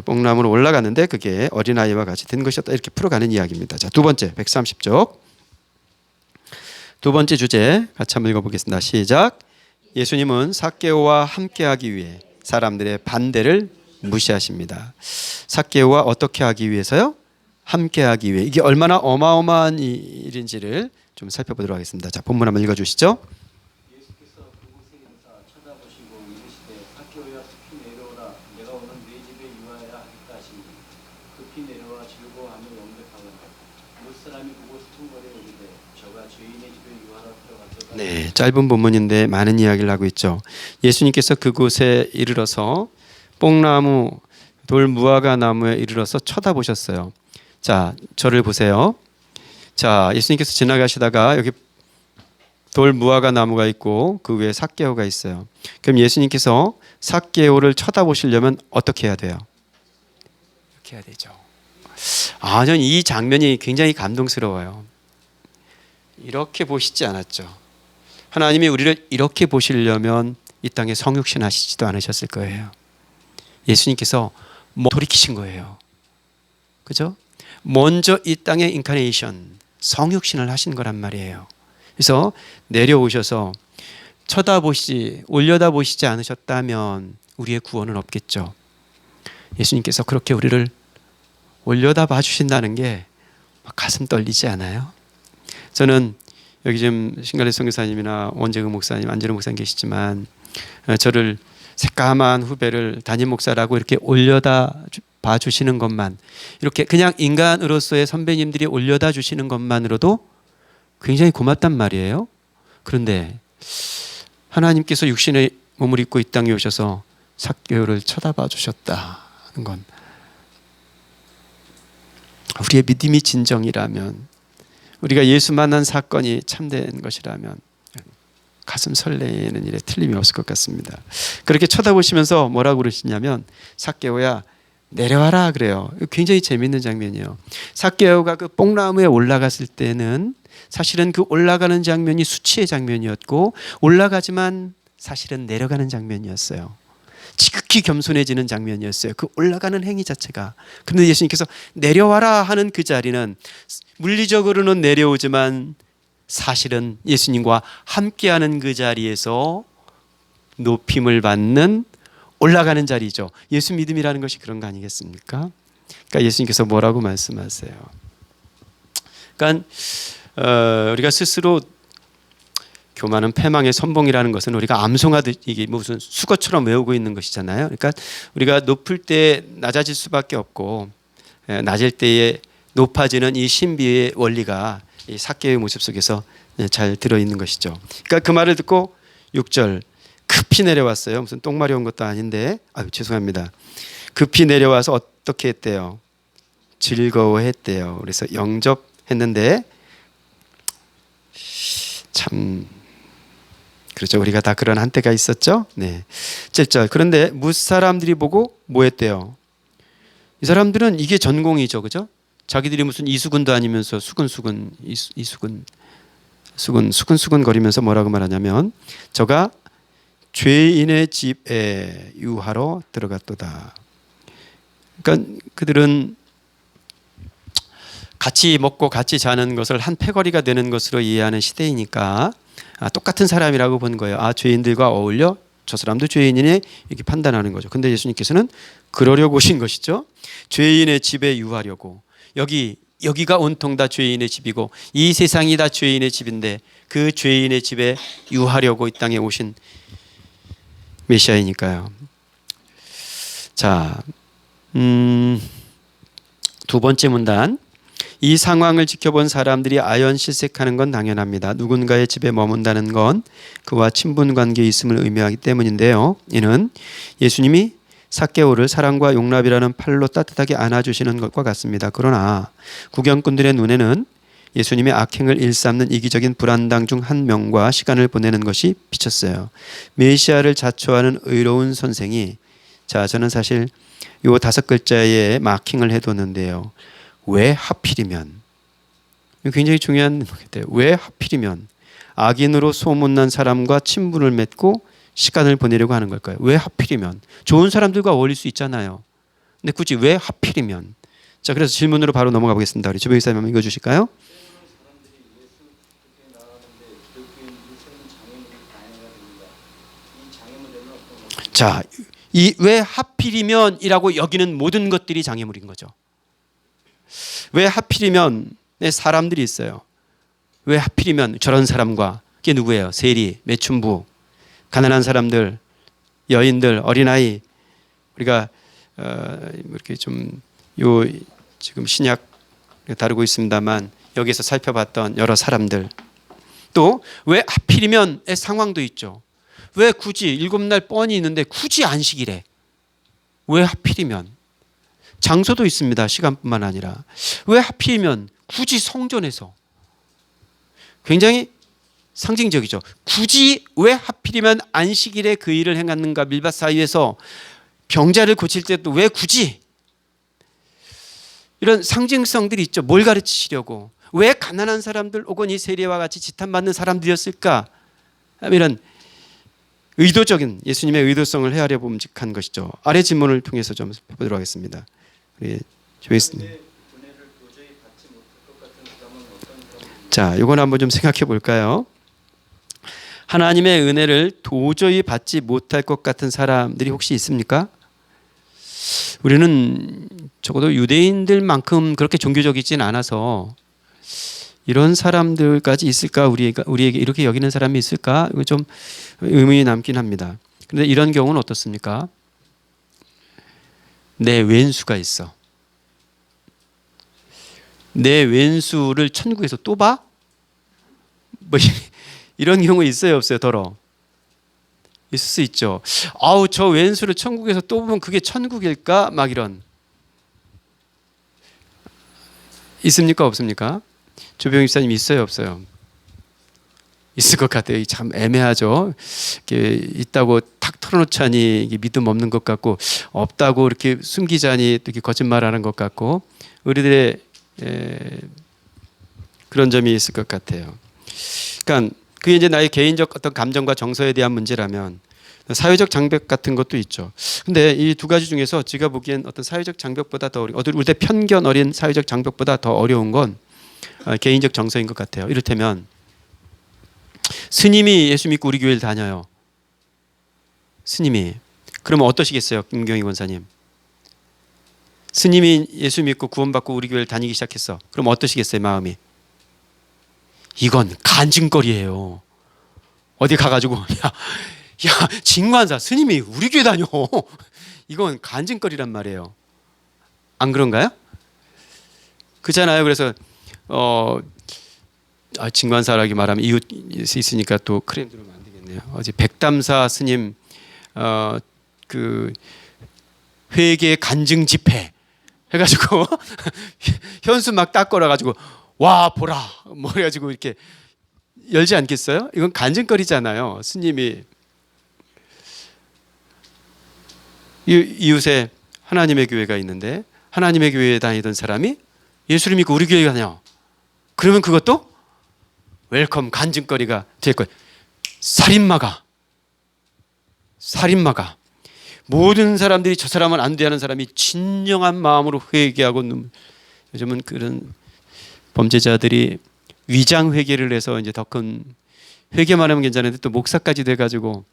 뽕나무로 올라갔는데 그게 어린아이와 같이 된 것이었다. 이렇게 풀어가는 이야기입니다. 자, 두 번째 130쪽 두 번째 주제 같이 한번 읽어보겠습니다. 시작. 예수님은 삭개오와 함께하기 위해 사람들의 반대를 무시하십니다. 삭개오와 어떻게 하기 위해서요? 함께하기 위해. 이게 얼마나 어마어마한 일인지를 좀 살펴보도록 하겠습니다. 자, 본문 한번 읽어주시죠. 예수께서 그곳에 인사 쳐다보시고 이르시되 삭개오야 급히 내려오라. 내가 오늘 네 집에 유하여야 하겠다 하시니 급히 내려와 즐거워하며 영접하거나 못 사람이 보고 스통거려 오르되 저가 죄인의 집에 유하러 들어갔도다. 네, 짧은 본문인데 많은 이야기를 하고 있죠. 예수님께서 그곳에 이르러서 뽕나무 돌 무화과 나무에 이르러서 쳐다보셨어요. 자, 저를 보세요. 자, 예수님께서 지나가시다가 여기 돌 무화과 나무가 있고 그 위에 삭개오가 있어요. 그럼 예수님께서 삭개오를 쳐다보시려면 어떻게 해야 돼요? 이렇게 해야 되죠. 저는 이 장면이 굉장히 감동스러워요. 이렇게 보시지 않았죠. 하나님이 우리를 이렇게 보시려면 이 땅에 성육신 하시지도 않으셨을 거예요. 예수님께서 돌이키신 거예요. 그죠? 먼저 이 땅에 인카네이션, 성육신을 하신 거란 말이에요. 그래서 내려오셔서 올려다보시지 않으셨다면 우리의 구원은 없겠죠. 예수님께서 그렇게 우리를 올려다봐 주신다는 게 가슴 떨리지 않아요? 저는 여기 지금 신갈래 선교사님이나 원재근 목사님, 안재룡 목사님 계시지만 저를 새까만 후배를 담임 목사라고 이렇게 올려다 봐 주시는 것만, 이렇게 그냥 인간으로서의 선배님들이 올려다 주시는 것만으로도 굉장히 고맙단 말이에요. 그런데 하나님께서 육신의 몸을 입고 이 땅에 오셔서 삭개오를 쳐다봐 주셨다는 건 우리의 믿음이 진정이라면, 우리가 예수 만난 사건이 참된 것이라면 가슴 설레는 일에 틀림이 없을 것 같습니다. 그렇게 쳐다보시면서 뭐라고 그러시냐면, 삭개오야 내려와라 그래요. 굉장히 재미있는 장면이에요. 삭개오가 그 뽕나무에 올라갔을 때는 사실은 그 올라가는 장면이 수치의 장면이었고, 올라가지만 사실은 내려가는 장면이었어요. 지극히 겸손해지는 장면이었어요. 그 올라가는 행위 자체가. 그런데 예수님께서 내려와라 하는 그 자리는 물리적으로는 내려오지만 사실은 예수님과 함께하는 그 자리에서 높임을 받는 올라가는 자리죠. 예수 믿음이라는 것이 그런 거 아니겠습니까? 그러니까 예수님께서 뭐라고 말씀하세요? 그러니까 우리가 스스로 교만은 패망의 선봉이라는 것은 우리가 암송하듯 이게 무슨 수거처럼 외우고 있는 것이잖아요. 그러니까 우리가 높을 때 낮아질 수밖에 없고, 낮을 때에 높아지는 이 신비의 원리가 이 삭개오의 모습 속에서 잘 들어있는 것이죠. 그러니까 그 말을 듣고 6절 급히 내려왔어요. 무슨 똥마려 온 것도 아닌데, 죄송합니다. 급히 내려와서 어떻게 했대요? 즐거워했대요. 그래서 영접했는데, 참 그렇죠. 우리가 다 그런 한때가 있었죠. 네. 7절 그런데 무사람들이 보고 뭐 했대요? 이 사람들은 이게 전공이죠. 그죠? 자기들이 무슨 이수근도 아니면서 수근수근 거리면서 뭐라고 말하냐면, 저가 죄인의 집에 유하러 들어갔도다. 그러니까 그들은 같이 먹고 같이 자는 것을 한 패거리가 되는 것으로 이해하는 시대이니까 똑같은 사람이라고 본 거예요. 죄인들과 어울려 저 사람도 죄인이네 이렇게 판단하는 거죠. 근데 예수님께서는 그러려고 오신 것이죠. 죄인의 집에 유하려고. 여기가 온통 다 죄인의 집이고 이 세상이 다 죄인의 집인데 그 죄인의 집에 유하려고 이 땅에 오신 메시아이니까요. 자, 두 번째 문단. 이 상황을 지켜본 사람들이 아연실색하는 건 당연합니다. 누군가의 집에 머문다는 건 그와 친분 관계에 있음을 의미하기 때문인데요. 이는 예수님이 삭개오를 사랑과 용납이라는 팔로 따뜻하게 안아주시는 것과 같습니다. 그러나 구경꾼들의 눈에는 예수님의 악행을 일삼는 이기적인 불안당 중 한 명과 시간을 보내는 것이 비쳤어요. 메시아를 자초하는 의로운 선생이, 저는 사실 요 5글자에 마킹을 해뒀는데요. 왜 하필이면, 굉장히 중요한 것인데, 왜 하필이면 악인으로 소문난 사람과 친분을 맺고 시간을 보내려고 하는 걸까요? 왜 하필이면? 좋은 사람들과 어울릴 수 있잖아요. 근데 굳이 왜 하필이면? 자, 그래서 질문으로 바로 넘어가 보겠습니다. 우리 주변 의사님 한번 읽어주실까요? 자, 이 왜 하필이면이라고 여기는 모든 것들이 장애물인 거죠. 왜 하필이면 사람들이 있어요. 왜 하필이면 저런 사람과, 그게 누구예요? 세리, 매춘부, 가난한 사람들, 여인들, 어린아이. 우리가 이렇게 좀 지금 신약 다루고 있습니다만 여기서 살펴봤던 여러 사람들. 또 왜 하필이면의 상황도 있죠. 왜 굳이 7날 뻔히 있는데 굳이 안식일에 왜 하필이면? 장소도 있습니다. 시간뿐만 아니라. 왜 하필이면 굳이 성전에서? 굉장히 상징적이죠. 굳이 왜 하필이면 안식일에 그 일을 행하는가? 밀밭 사이에서 병자를 고칠 때도 왜 굳이? 이런 상징성들이 있죠. 뭘 가르치시려고? 왜 가난한 사람들 혹은 이 세리와 같이 지탄받는 사람들이었을까? 이런 의도적인 예수님의 의도성을 헤아려 봄직한 것이죠. 아래 질문을 통해서 좀 해보도록 하겠습니다. 조이스님. 자, 이건 한번 좀 생각해 볼까요? 하나님의 은혜를 도저히 받지 못할 것 같은 사람들이 혹시 있습니까? 우리는 적어도 유대인들만큼 그렇게 종교적이진 않아서 이런 사람들까지 있을까? 우리에게 이렇게 여기는 사람이 있을까? 이거 좀 의문이 남긴 합니다. 그런데 이런 경우는 어떻습니까? 내 왼수가 있어. 내 왼수를 천국에서 또 봐? 뭐 이런 경우 있어요, 없어요? 더러. 있을 수 있죠. 저 왼수를 천국에서 또 보면 그게 천국일까? 막 이런. 있습니까? 없습니까? 조병희 집사님 있어요? 없어요? 있을 것 같아요. 참 애매하죠. 이렇게 있다고 탁 털어놓자니 이게 믿음 없는 것 같고, 없다고 이렇게 숨기자니 또 이렇게 거짓말하는 것 같고, 우리들의 그런 점이 있을 것 같아요. 그러니까 그게 이제 나의 개인적 어떤 감정과 정서에 대한 문제라면 사회적 장벽 같은 것도 있죠. 근데 이 두 가지 중에서 제가 보기엔 어떤 사회적 장벽보다 더 우리의 편견 어린 사회적 장벽보다 더 어려운 건 개인적 정서인 것 같아요. 이를테면 스님이 예수 믿고 우리 교회를 다녀요. 스님이. 그러면 어떠시겠어요, 김경희 권사님? 스님이 예수 믿고 구원받고 우리 교회를 다니기 시작했어. 그럼 어떠시겠어요, 마음이? 이건 간증거리예요. 어디 가가지고 야 진관사 스님이 우리 교회 다녀. 이건 간증거리란 말이에요. 안 그런가요? 그렇잖아요. 그래서 진관사라기 말하면 이웃 있으니까 또 크레임 들으면 안 되겠네요. 어제 백담사 스님 그 회계 간증 집회 해가지고 현수 막 딱 걸어가지고 와 보라 뭐 해가지고 이렇게 열지 않겠어요? 이건 간증거리잖아요. 스님이 이웃에 하나님의 교회가 있는데 하나님의 교회에 다니던 사람이 예수를 믿고 우리 교회에 다녀. 그러면 그것도 웰컴 간증거리가 될 거예요. 살인마가 모든 사람들이 저 사람은 안 돼 하는 사람이 진정한 마음으로 회개하고 요즘은 그런 범죄자들이 위장 회개를 해서 이제 더 큰 회개만 하면 괜찮은데 또 목사까지 돼가지고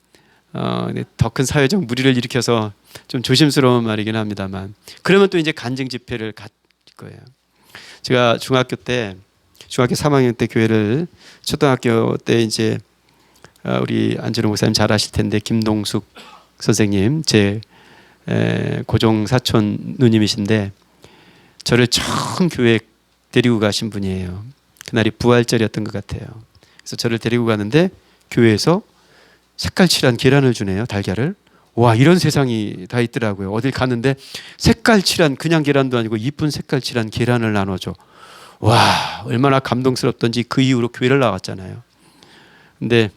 더 큰 사회적 무리를 일으켜서 좀 조심스러운 말이긴 합니다만 그러면 또 이제 간증 집회를 갈 거예요. 제가 중학교 3학년 때 교회를 초등학교 때 이제 우리 안준호 목사님 잘 아실 텐데 김동숙 선생님 제 고종 사촌 누님이신데 저를 처음 교회 데리고 가신 분이에요. 그날이 부활절이었던 것 같아요. 그래서 저를 데리고 가는데 교회에서 색깔 칠한 계란을 주네요. 달걀을. 와 이런 세상이 다 있더라고요. 어딜 갔는데 색깔 칠한 그냥 계란도 아니고 이쁜 색깔 칠한 계란을 나눠줘. 와 얼마나 감동스럽던지 그 이후로 교회를 나왔잖아요. 근데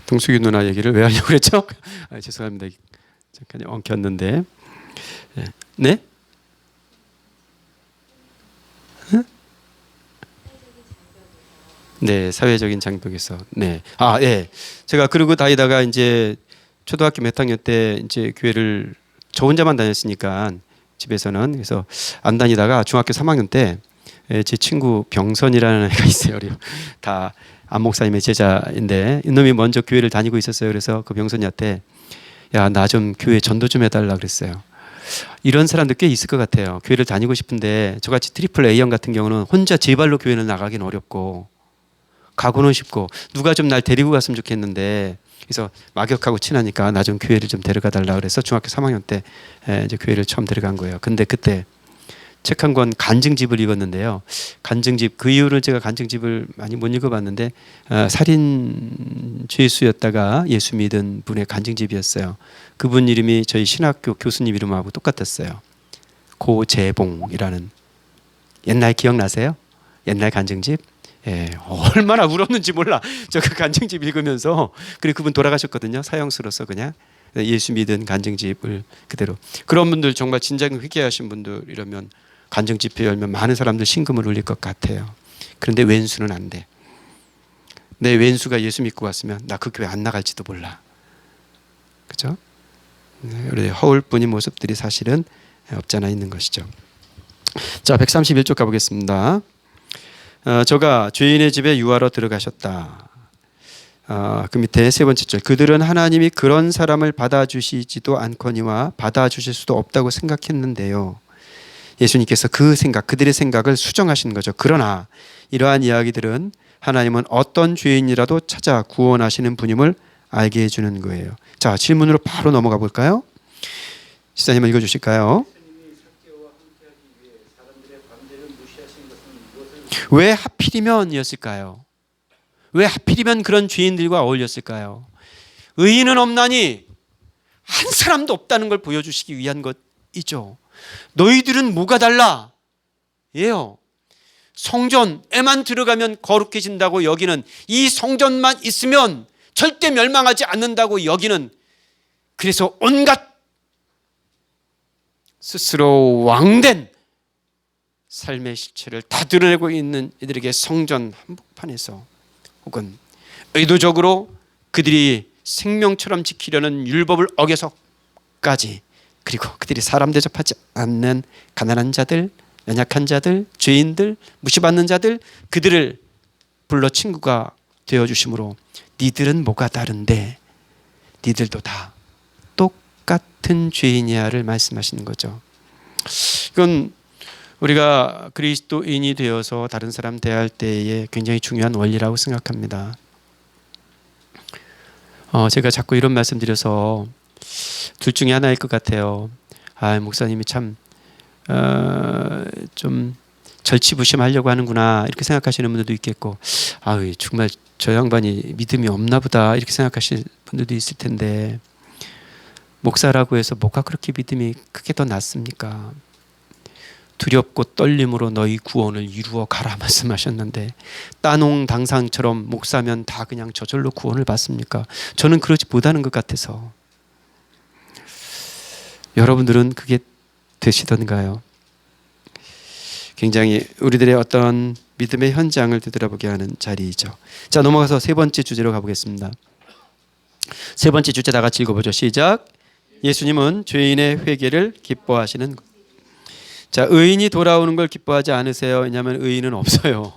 동숙이 누나 얘기를 왜 하려고 그랬죠? 죄송합니다. 잠깐 엉켰는데. 네? 네, 사회적인 장벽에서. 네. 예. 제가 그러고 다니다가 이제 초등학교 몇 학년 때 이제 교회를 저 혼자만 다녔으니까 집에서는 그래서 안 다니다가 중학교 3학년 때 제 친구 병선이라는 애가 있어요. 다 안 목사님의 제자인데 이놈이 먼저 교회를 다니고 있었어요. 그래서 그 병선이한테 야, 나 좀 교회 전도 좀 해달라 그랬어요. 이런 사람들 꽤 있을 것 같아요. 교회를 다니고 싶은데 저같이 트리플 A형 같은 경우는 혼자 제 발로 교회를 나가긴 어렵고 가고는 싶고 누가 좀 날 데리고 갔으면 좋겠는데 그래서 막역하고 친하니까 나 좀 교회를 좀 데려가 달라 그래서 중학교 3학년 때 이제 교회를 처음 데려간 거예요. 근데 그때 책 한 권 간증집을 읽었는데요. 간증집 그 이후로 제가 간증집을 많이 못 읽어봤는데 살인 죄수였다가 예수 믿은 분의 간증집이었어요. 그분 이름이 저희 신학교 교수님 이름하고 똑같았어요. 고재봉이라는 옛날 기억나세요? 옛날 간증집? 예, 얼마나 울었는지 몰라. 저 그 간증집 읽으면서 그리고 그분 돌아가셨거든요. 사형수로서 그냥 예수 믿은 간증집을 그대로. 그런 분들 정말 진작 회개하신 분들 이러면 간증 집회 열면 많은 사람들 신금을 울릴 것 같아요. 그런데 왼수는 안 돼. 내 왼수가 예수 믿고 왔으면 나 그 교회 안 나갈지도 몰라. 그렇죠? 우리 허울뿐인 모습들이 사실은 없잖아 있는 것이죠. 자, 131쪽 가보겠습니다. 저가 죄인의 집에 유하러 들어가셨다. 그 밑에 세 번째 절. 그들은 하나님이 그런 사람을 받아주시지도 않거니와 받아주실 수도 없다고 생각했는데요. 예수님께서 그들의 생각을 수정하신 거죠. 그러나 이러한 이야기들은 하나님은 어떤 죄인이라도 찾아 구원하시는 분임을 알게 해주는 거예요. 자, 질문으로 바로 넘어가 볼까요? 시사님 읽어주실까요? 왜 하필이면이었을까요? 왜 하필이면 그런 죄인들과 어울렸을까요? 의인은 없나니 한 사람도 없다는 걸 보여주시기 위한 것 이죠. 너희들은 뭐가 달라? 예요. 성전에만 들어가면 거룩해진다고 여기는, 이 성전만 있으면 절대 멸망하지 않는다고 여기는, 그래서 온갖 스스로 왕된 삶의 실체를 다 드러내고 있는 이들에게 성전 한복판에서 혹은 의도적으로 그들이 생명처럼 지키려는 율법을 어겨서까지, 그리고 그들이 사람 대접하지 않는 가난한 자들, 연약한 자들, 죄인들, 무시받는 자들, 그들을 불러 친구가 되어주심으로 니들은 뭐가 다른데 니들도 다 똑같은 죄인이야를 말씀하시는 거죠. 이건 우리가 그리스도인이 되어서 다른 사람 대할 때에 굉장히 중요한 원리라고 생각합니다. 제가 자꾸 이런 말씀 드려서 둘 중에 하나일 것 같아요. 목사님이 참 좀 절치부심하려고 하는구나 이렇게 생각하시는 분들도 있겠고, 정말 저 양반이 믿음이 없나 보다 이렇게 생각하시는 분들도 있을 텐데, 목사라고 해서 뭐가 그렇게 믿음이 크게 더 낫습니까? 두렵고 떨림으로 너희 구원을 이루어 가라 말씀하셨는데, 따농 당상처럼 목사면 다 그냥 저절로 구원을 받습니까? 저는 그러지 못하는 것 같아서. 여러분들은 그게 되시던가요? 굉장히 우리들의 어떤 믿음의 현장을 되돌아보게 하는 자리이죠. 자, 넘어가서 세 번째 주제로 가보겠습니다. 세 번째 주제 다 같이 읽어보죠. 시작. 예수님은 죄인의 회개를 기뻐하시는 것. 자, 의인이 돌아오는 걸 기뻐하지 않으세요? 왜냐하면 의인은 없어요.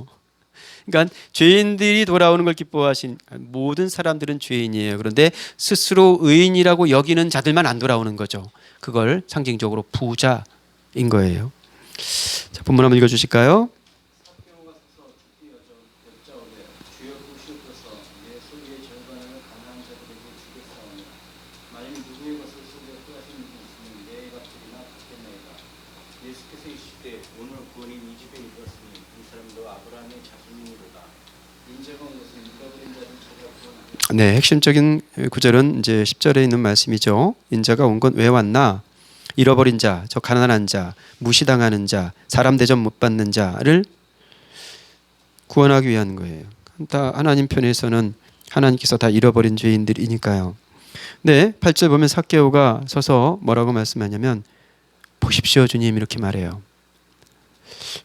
그러니까 죄인들이 돌아오는 걸 기뻐하신, 모든 사람들은 죄인이에요. 그런데 스스로 의인이라고 여기는 자들만 안 돌아오는 거죠. 그걸 상징적으로 부자인 거예요. 자, 본문 한번 읽어주실까요? 네, 핵심적인 구절은 이제 10절에 있는 말씀이죠. 인자가 온 건 왜 왔나? 잃어버린 자, 저 가난한 자, 무시당하는 자, 사람 대접 못 받는 자를 구원하기 위한 거예요. 다 하나님 편에서는 하나님께서 다 잃어버린 죄인들이니까요. 네, 8절 보면 삭개오가 서서 뭐라고 말씀하냐면 보십시오 주님 이렇게 말해요.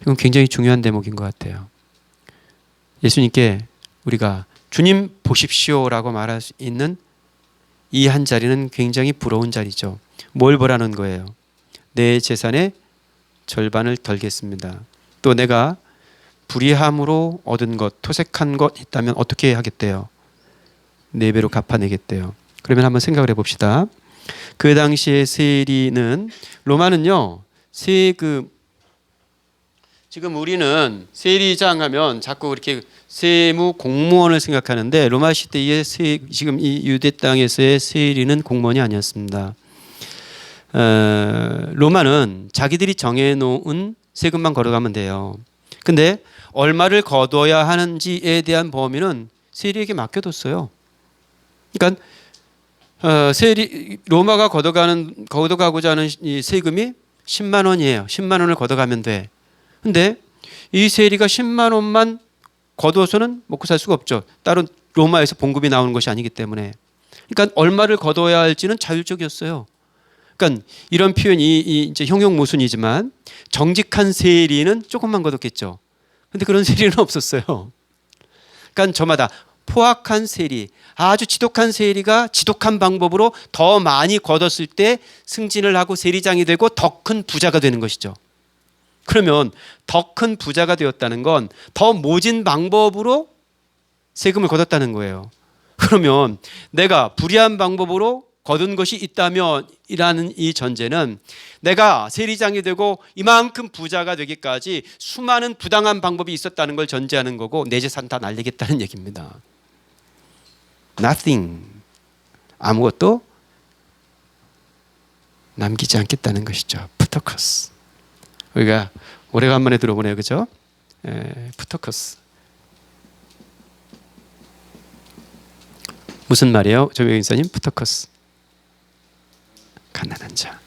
이건 굉장히 중요한 대목인 것 같아요. 예수님께 우리가 주님 보십시오라고 말할 수 있는 이 한 자리는 굉장히 부러운 자리죠. 뭘 보라는 거예요? 내 재산의 절반을 덜겠습니다. 또 내가 불의함으로 얻은 것, 토색한 것 있다면 어떻게 하겠대요? 4배로 갚아내겠대요. 그러면 한번 생각을 해봅시다. 그 당시에 세리는, 로마는요 세금, 지금 우리는 세리장 하면 자꾸 이렇게 세무 공무원을 생각하는데, 로마 시대의 지금 이 유대 땅에서의 세리는 공무원이 아니었습니다. 로마는 자기들이 정해놓은 세금만 걸어가면 돼요. 근데 얼마를 거둬야 하는지에 대한 범위는 세리에게 맡겨뒀어요. 그러니까 로마가 걷어가고자 하는 이 세금이 10만 원이에요. 10만 원을 걷어가면 돼. 근데 이 세리가 10만 원만 거둬서는 먹고 살 수가 없죠. 따로 로마에서 봉급이 나오는 것이 아니기 때문에. 그러니까 얼마를 거둬야 할지는 자율적이었어요. 그러니까 이런 표현이 이제 형용모순이지만 정직한 세리는 조금만 거뒀겠죠. 근데 그런 세리는 없었어요. 그러니까 저마다 포악한 세리, 아주 지독한 세리가 지독한 방법으로 더 많이 거뒀을 때 승진을 하고 세리장이 되고 더 큰 부자가 되는 것이죠. 그러면 더 큰 부자가 되었다는 건 더 모진 방법으로 세금을 거뒀다는 거예요. 그러면 내가 불의한 방법으로 거둔 것이 있다면 이라는 이 전제는 내가 세리장이 되고 이만큼 부자가 되기까지 수많은 부당한 방법이 있었다는 걸 전제하는 거고, 내 재산 다 날리겠다는 얘기입니다. Nothing, 아무것도 남기지 않겠다는 것이죠. 푸토커스. 우리가 오래간만에 들어보네요, 그죠? 푸토커스. 무슨 말이에요, 조명 인사님? 푸토커스. 가난한 자.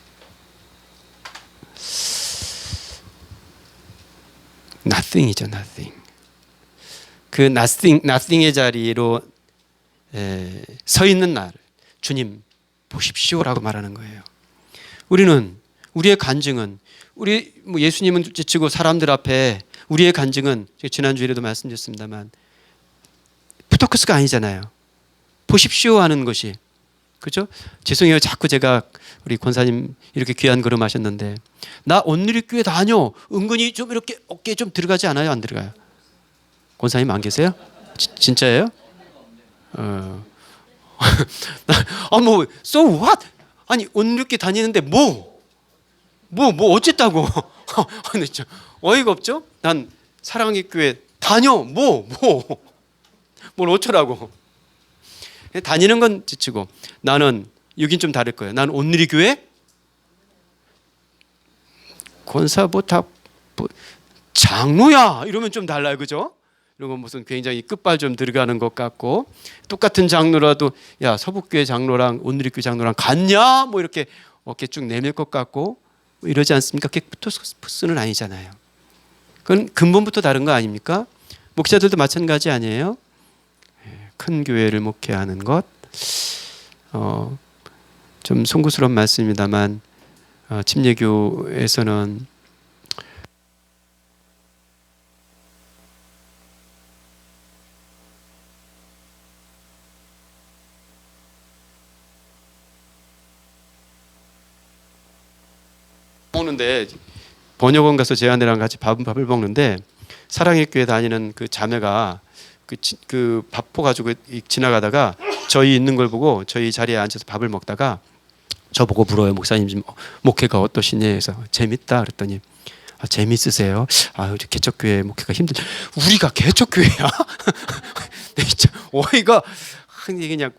nothing이죠, nothing. 그 nothing의 자리로 서 있는 날, 주님 보십시오라고 말하는 거예요. 우리의 간증은 우리 예수님은 지치고 사람들 앞에 우리의 간증은 지난주에도 말씀드렸습니다만 푸토크스가 아니잖아요. 보십시오 하는 것이, 그죠? 죄송해요. 자꾸 제가 우리 권사님 이렇게 귀한 걸음 하셨는데 나 온누리교회 다녀. 은근히 좀 이렇게 어깨에 좀 들어가지 않아요? 안 들어가요? 권사님 안 계세요? 진짜예요? 뭐 so what? 아니 온누리교회 다니는데 뭐 어쨌다고? 아니 참 어이가 없죠? 난 사랑의 교회 다녀. 뭘 어쩌라고? 다니는 건 지치고 나는 여긴 좀 다를 거예요. 나는 온누리교회 권사 장로야 이러면 좀 달라요, 그죠? 이런 건 무슨 굉장히 끝발 좀 들어가는 것 같고, 똑같은 장로라도 야 서북교회 장로랑 온누리교회 장로랑 같냐? 뭐 이렇게 어깨 쭉 내밀 것 같고 뭐 이러지 않습니까? 그게 푸토스는 아니잖아요. 그건 근본부터 다른 거 아닙니까? 목사들도 마찬가지 아니에요? 큰 교회를 목회하는 것, 좀 송구스러운 말씀입니다만 침례교에서는 먹는데 번역원 가서 제 아내랑 같이 밥을 먹는데 사랑의 교회 다니는 그 자매가 그 밥포 가지고 지나가다가 저희 있는 걸 보고 저희 자리에 앉아서 밥을 먹다가 저보고 물어요. 목사님 지금 목회가 어떠시냐 해서 재밌다 그랬더니 재밌으세요? 개척교회 목회가 힘들. 우리가 개척교회야? 진짜 어이가 그냥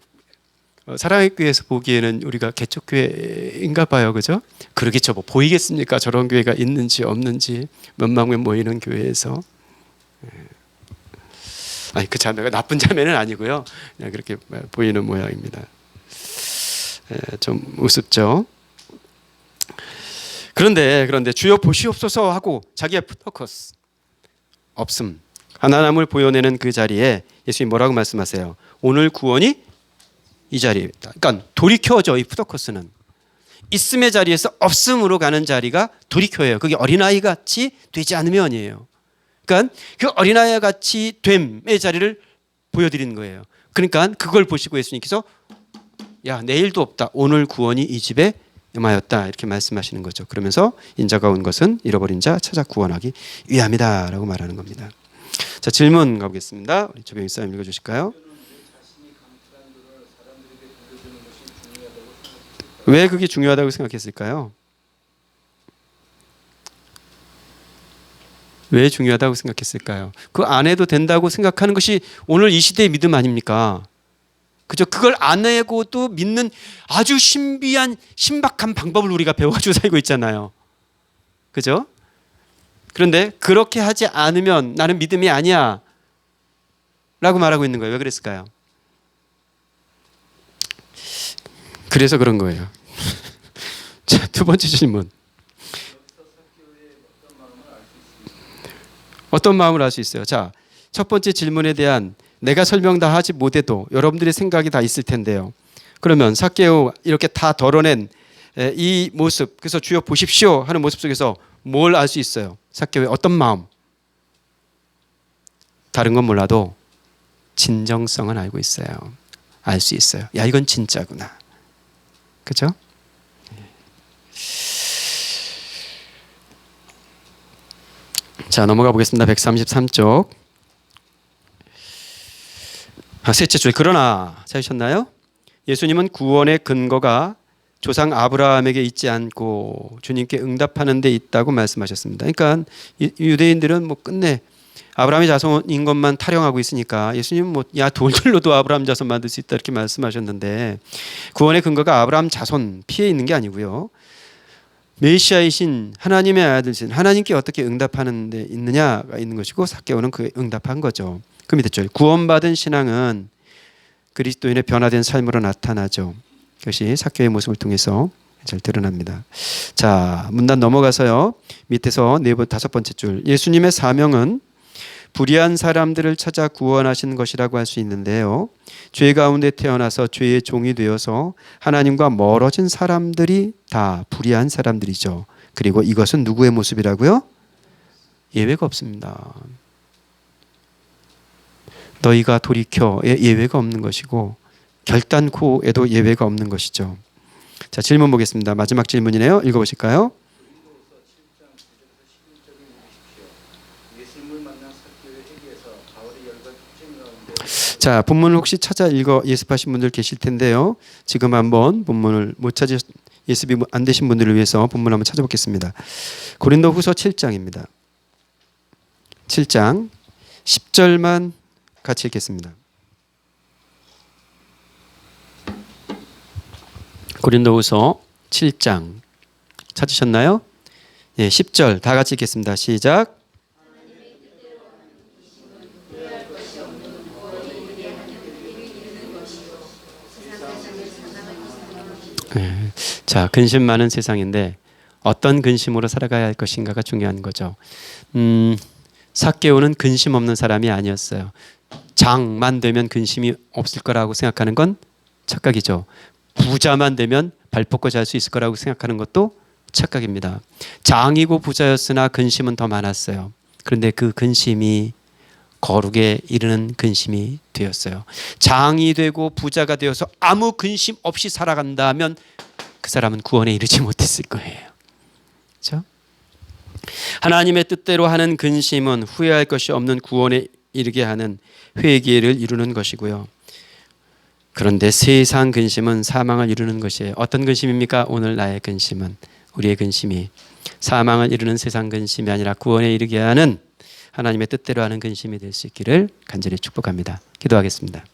사랑의 교회에서 보기에는 우리가 개척교회인가 봐요, 그죠? 그러겠죠. 뭐 보이겠습니까? 저런 교회가 있는지 없는지 몇만 명 모이는 교회에서. 아니 그 자매가 나쁜 자매는 아니고요. 그냥 그렇게 보이는 모양입니다. 좀 우습죠. 그런데 주여 보시옵소서 하고 자기의 포커스 없음, 하나님을 보여내는 그 자리에 예수님 뭐라고 말씀하세요? 오늘 구원이 이 자리에 있다. 그러니까 돌이켜져. 이 푸더커스는 있음의 자리에서 없음으로 가는 자리가 돌이켜예요. 그게 어린아이 같이 되지 않으면이에요. 그러니까 그 어린아이 같이 됨의 자리를 보여드리는 거예요. 그러니까 그걸 보시고 예수님께서 야 내일도 없다. 오늘 구원이 이 집에 임하였다. 이렇게 말씀하시는 거죠. 그러면서 인자가 온 것은 잃어버린 자 찾아 구원하기 위함이다 라고 말하는 겁니다. 자, 질문 가보겠습니다. 우리 조병희 사님 읽어주실까요? 왜 그게 중요하다고 생각했을까요? 왜 중요하다고 생각했을까요? 그 안 해도 된다고 생각하는 것이 오늘 이 시대의 믿음 아닙니까? 그죠? 그걸 안 해고도 믿는 아주 신박한 방법을 우리가 배워가지고 살고 있잖아요. 그죠? 그런데 그렇게 하지 않으면 나는 믿음이 아니야 라고 말하고 있는 거예요. 왜 그랬을까요? 그래서 그런 거예요. 자, 두 번째 질문. 어떤 마음을 알 수 있어요? 자, 첫 번째 질문에 대한 내가 설명 다 하지 못해도 여러분들의 생각이 다 있을 텐데요. 그러면 삭개오 이렇게 다 덜어낸 이 모습, 그래서 주여 보십시오 하는 모습 속에서 뭘 알 수 있어요? 삭개오의 어떤 마음? 다른 건 몰라도 진정성은 알고 있어요. 알 수 있어요. 야, 이건 진짜구나. 그죠? 자, 넘어가 보겠습니다. 133쪽. 셋째 줄. 그러나 찾으셨나요? 예수님은 구원의 근거가 조상 아브라함에게 있지 않고 주님께 응답하는 데 있다고 말씀하셨습니다. 그러니까 유대인들은 뭐 끝내 아브라함의 자손인 것만 타령하고 있으니까 예수님은 뭐 야 돌들로도 아브라함 자손 만들 수 있다 이렇게 말씀하셨는데 구원의 근거가 아브라함 자손 피에 있는 게 아니고요. 메시아이신 하나님의 아들이신 하나님께 어떻게 응답하는 데 있느냐가 있는 것이고 삭개오는 그 응답한 거죠. 그 밑에 줄. 구원받은 신앙은 그리스도인의 변화된 삶으로 나타나죠. 그것이 삭개오의 모습을 통해서 잘 드러납니다. 자, 문단 넘어가서요. 밑에서 다섯 번째 줄. 예수님의 사명은 불의한 사람들을 찾아 구원하시는 것이라고 할 수 있는데요. 죄 가운데 태어나서 죄의 종이 되어서 하나님과 멀어진 사람들이 다 불의한 사람들이죠. 그리고 이것은 누구의 모습이라고요? 예외가 없습니다. 너희가 돌이켜에 예외가 없는 것이고 결단코에도 예외가 없는 것이죠. 자, 질문 보겠습니다. 마지막 질문이네요. 읽어보실까요? 자, 본문을 혹시 찾아 읽어 예습하신 분들 계실 텐데요. 지금 한번 본문을 못 찾으 예습이 안 되신 분들을 위해서 본문 한번 찾아보겠습니다. 고린도후서 7장입니다. 7장 10절만 같이 읽겠습니다. 고린도후서 7장 찾으셨나요? 예, 10절 다 같이 읽겠습니다. 시작. 네. 자, 근심 많은 세상인데 어떤 근심으로 살아가야 할 것인가가 중요한 거죠. 삭개오는 근심 없는 사람이 아니었어요. 장만 되면 근심이 없을 거라고 생각하는 건 착각이죠. 부자만 되면 발 뻗고 잘 수 있을 거라고 생각하는 것도 착각입니다. 장이고 부자였으나 근심은 더 많았어요. 그런데 그 근심이 거룩에 이르는 근심이 되었어요. 장이 되고 부자가 되어서 아무 근심 없이 살아간다면 그 사람은 구원에 이르지 못했을 거예요. 그렇죠? 하나님의 뜻대로 하는 근심은 후회할 것이 없는 구원에 이르게 하는 회개를 이루는 것이고요. 그런데 세상 근심은 사망을 이루는 것이에요. 어떤 근심입니까? 오늘 나의 근심은, 우리의 근심이 사망을 이루는 세상 근심이 아니라 구원에 이르게 하는 하나님의 뜻대로 하는 근심이 될 수 있기를 간절히 축복합니다. 기도하겠습니다.